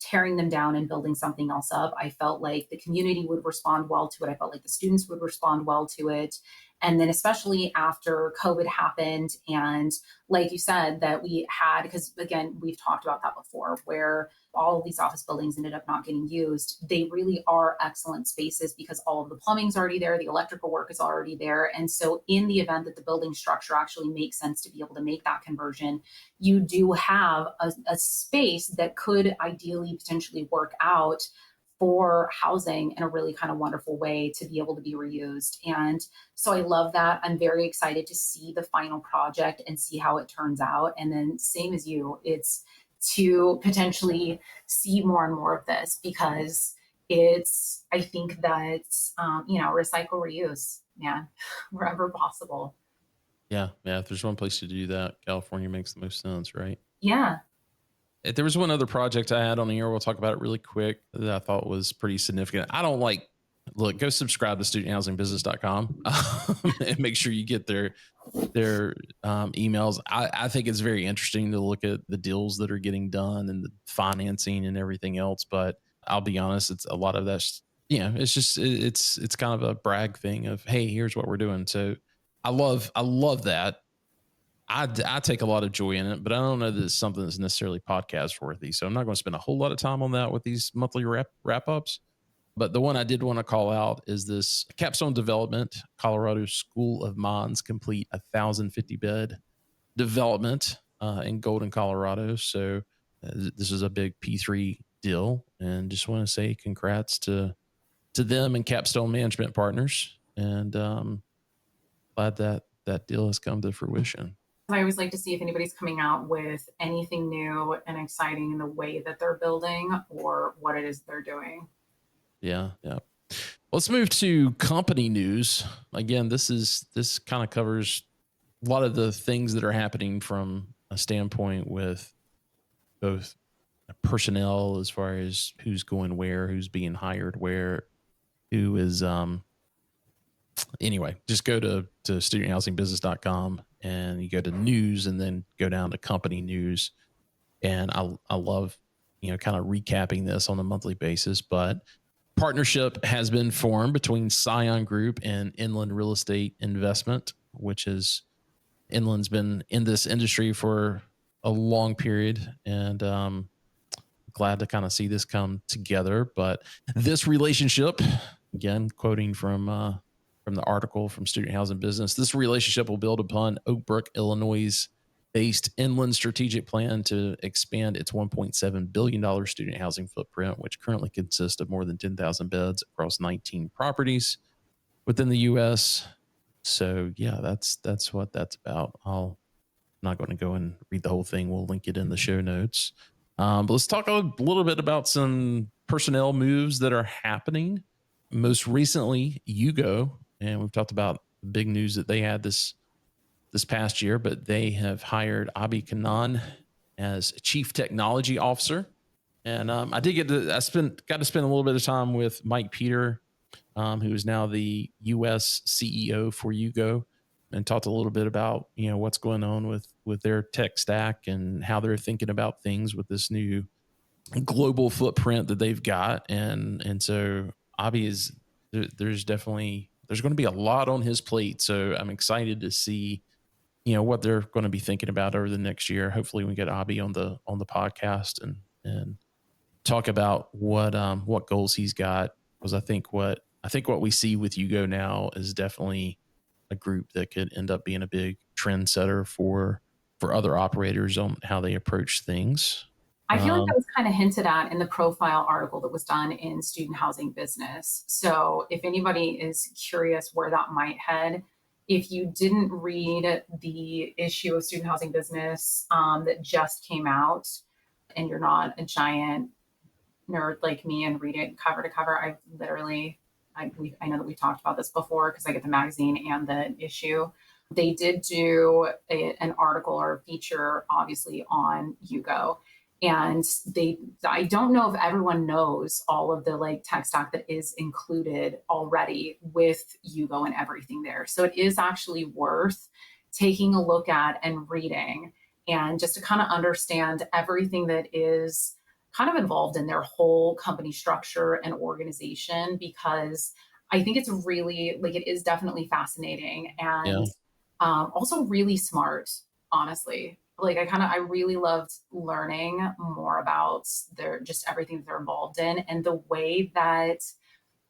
tearing them down and building something else up. I felt like the community would respond well to it. I felt like the students would respond well to it. And then, especially after COVID happened, and like you said, that we had, because again, we've talked about that before, where all of these office buildings ended up not getting used. They really are excellent spaces because all of the plumbing's already there, the electrical work is already there. And so, in the event that the building structure actually makes sense to be able to make that conversion, you do have a space that could ideally potentially work out for housing in a really kind of wonderful way to be able to be reused. And so I love that. I'm very excited to see the final project and see how it turns out. And then, same as you, it's to potentially see more and more of this, because I think that, recycle, reuse, man, wherever possible. Yeah. Yeah. If there's one place to do that, California makes the most sense, right? Yeah. There was one other project I had on here. We'll talk about it really quick that I thought was pretty significant. I don't like, look, go subscribe to studenthousingbusiness.com and make sure you get their emails. I think it's very interesting to look at the deals that are getting done and the financing and everything else. But I'll be honest, it's a lot of that's, it's just, it's kind of a brag thing of, hey, here's what we're doing. So I love that. I take a lot of joy in it, but I don't know that it's something that's necessarily podcast worthy. So I'm not going to spend a whole lot of time on that with these monthly wrap ups. But the one I did want to call out is this Capstone Development, Colorado School of Mines complete 1,050 bed development in Golden, Colorado. So this is a big P3 deal, and just want to say congrats to them and Capstone Management Partners, and glad that deal has come to fruition. I always like to see if anybody's coming out with anything new and exciting in the way that they're building or what it is they're doing. Yeah, yeah. Let's move to company news. Again, this kind of covers a lot of the things that are happening from a standpoint with both personnel as far as who's going where, who's being hired where, who is anyway, just go to studenthousingbusiness.com and you go to news and then go down to company news. And I love, kind of recapping this on a monthly basis, but partnership has been formed between Scion Group and Inland Real Estate Investment, which is Inland's been in this industry for a long period, and glad to kind of see this come together. But this relationship, again, quoting from the article from Student Housing Business, this relationship will build upon Oak Brook, Illinois based Inland strategic plan to expand its $1.7 billion student housing footprint, which currently consists of more than 10,000 beds across 19 properties within the U.S. So yeah, that's what that's about. I'm not going to go and read the whole thing. We'll link it in the show notes. But let's talk a little bit about some personnel moves that are happening. Most recently, Yugo, and we've talked about the big news that they had this past year, but they have hired Abi Kanan as Chief Technology Officer. And I did got to spend a little bit of time with Mike Peter, who is now the U.S. CEO for Yugo, and talked a little bit about what's going on with their tech stack and how they're thinking about things with this new global footprint that they've got. And so Abi is there's going to be a lot on his plate. So I'm excited to see what they're going to be thinking about over the next year. Hopefully we get Abi on the podcast and talk about what goals he's got, because I think what we see with Yugo now is definitely a group that could end up being a big trendsetter for other operators on how they approach things. I feel like that was kind of hinted at in the profile article that was done in Student Housing Business. So if anybody is curious where that might head, if you didn't read the issue of Student Housing Business that just came out, and you're not a giant nerd like me and read it cover to cover, I know that we talked about this before because I get the magazine and the issue. They did do an article or a feature, obviously, on Yugo. And I don't know if everyone knows all of the tech stack that is included already with Yugo and everything there. So it is actually worth taking a look at and reading, and just to kind of understand everything that is kind of involved in their whole company structure and organization, because I think it's really it is definitely fascinating and also really smart, honestly. I really loved learning more about just everything that they're involved in, and the way that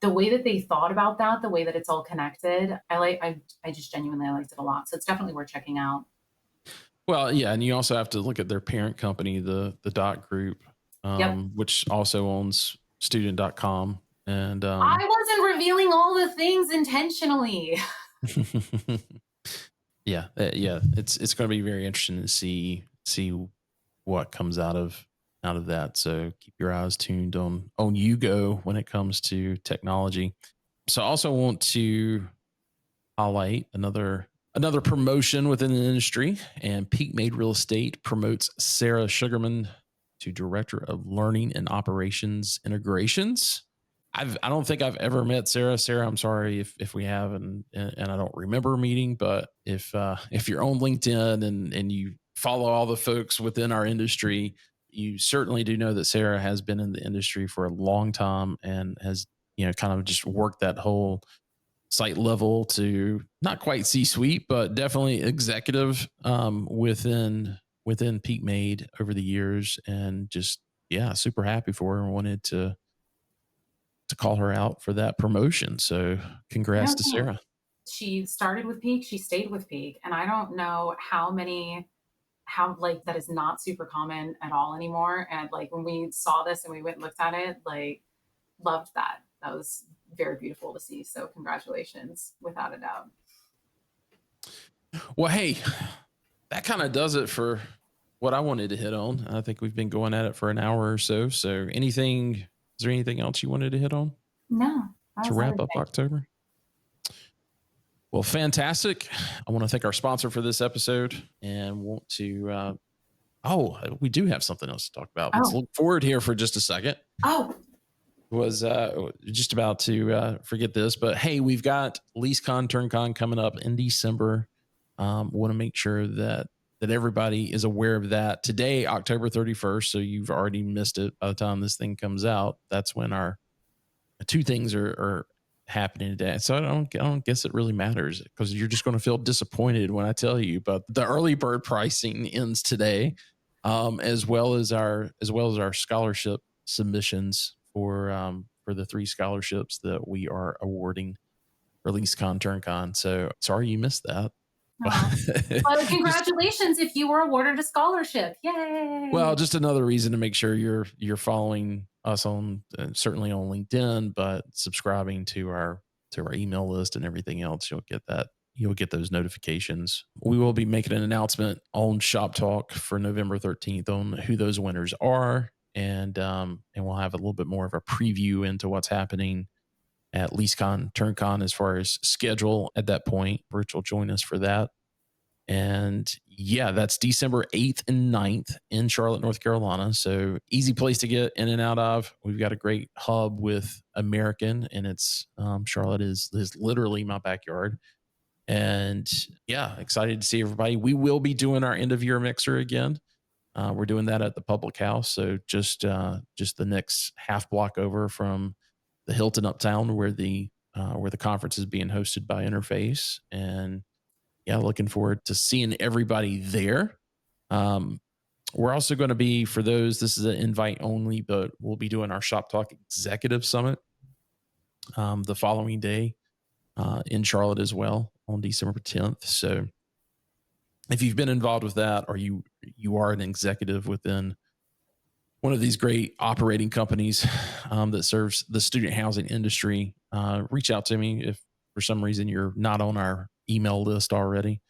they thought about that, the way that it's all connected. I just genuinely liked it a lot. So it's definitely worth checking out. Well, yeah, and you also have to look at their parent company, the Dot Group, Yep. which also owns student.com. And I wasn't revealing all the things intentionally. yeah, it's going to be very interesting to see what comes out of out of that. So keep your eyes tuned on Yugo when it comes to technology. So I also want to highlight another promotion within the industry, and Peak Made Real Estate promotes Sarah Sugarman to Director of Learning and Operations Integrations. I don't think I've ever met Sarah. Sarah, I'm sorry if we have, and I don't remember meeting. But if you're on LinkedIn and you follow all the folks within our industry, you certainly do know that Sarah has been in the industry for a long time and has kind of just worked that whole site level to not quite C-suite, but definitely executive within Peak Made over the years, and just super happy for her and wanted to call her out for that promotion. So congrats to Sarah. She started with Peak, she stayed with Peak, and I don't know how like that is not super common at all anymore. And like when we saw this and we went and looked at it, like loved that. That was very beautiful to see. So congratulations, without a doubt. Well, hey, that kind of does it for what I wanted to hit on. I think we've been going at it for an hour or so. So is there anything else you wanted to hit on? No. To wrap up October? Well, fantastic. I want to thank our sponsor for this episode and want to, we do have something else to talk about. Let's look forward here for just a second. Was just about to forget this, but hey, we've got LeaseCon, TurnCon coming up in December. Want to make sure that everybody is aware of that. Today, October 31st, so you've already missed it by the time this thing comes out. That's when our two things are happening today. So I don't guess it really matters, because you're just going to feel disappointed when I tell you. But the early bird pricing ends today, as well as our scholarship submissions for the 3 scholarships that we are awarding for LeaseCon, TurnCon. So sorry you missed that. Well, congratulations if you were awarded a scholarship. Yay. Well, just another reason to make sure you're following us on certainly on LinkedIn, but subscribing to our email list and everything else. You'll get those notifications. We will be making an announcement on Shop Talk for November 13th on who those winners are, and we'll have a little bit more of a preview into what's happening at LeaseCon, TurnCon as far as schedule at that point. Rich will join us for that. And that's December 8th and 9th in Charlotte, North Carolina. So easy place to get in and out of. We've got a great hub with American, and it's Charlotte is literally my backyard. And excited to see everybody. We will be doing our end of year mixer again. We're doing that at the public house. So just the next half block over from the Hilton Uptown, where the conference is being hosted by Interface. And looking forward to seeing everybody there. We're also going to be, for those, this is an invite only, but we'll be doing our Shop Talk Executive Summit the following day in Charlotte as well on December 10th. So if you've been involved with that, or you are an executive within one of these great operating companies that serves the student housing industry, reach out to me if for some reason you're not on our email list already.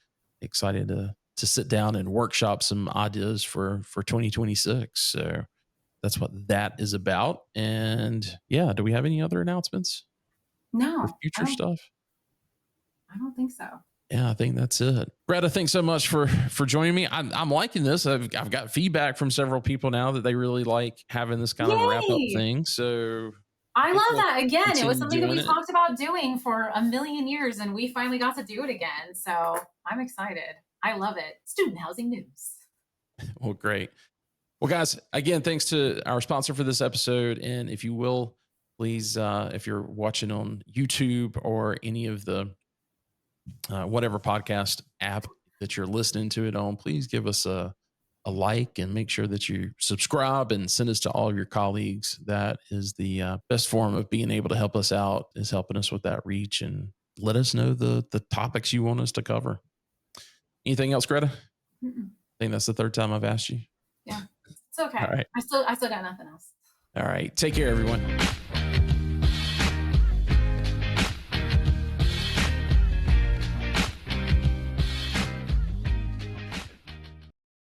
Excited to sit down and workshop some ideas for 2026. So that's what that is about. And do we have any other announcements? No. For future stuff? I don't think so. Yeah, I think that's it. Gretta, thanks so much for joining me. I'm liking this. I've got feedback from several people now that they really like having this kind of wrap up thing. So I love that. Again, it was something that we talked about doing for a million years, and we finally got to do it again. So I'm excited. I love it. Student housing news. Well, great. Well, guys, again, thanks to our sponsor for this episode. And if you will, please, if you're watching on YouTube or any of the whatever podcast app that you're listening to it on, please give us a like and make sure that you subscribe and send us to all of your colleagues. That is the best form of being able to help us out, is helping us with that reach, and let us know the topics you want us to cover. Anything else, Gretta? I think that's the third time I've asked you. Yeah, it's okay. All right. I still got nothing else. All right. Take care, everyone.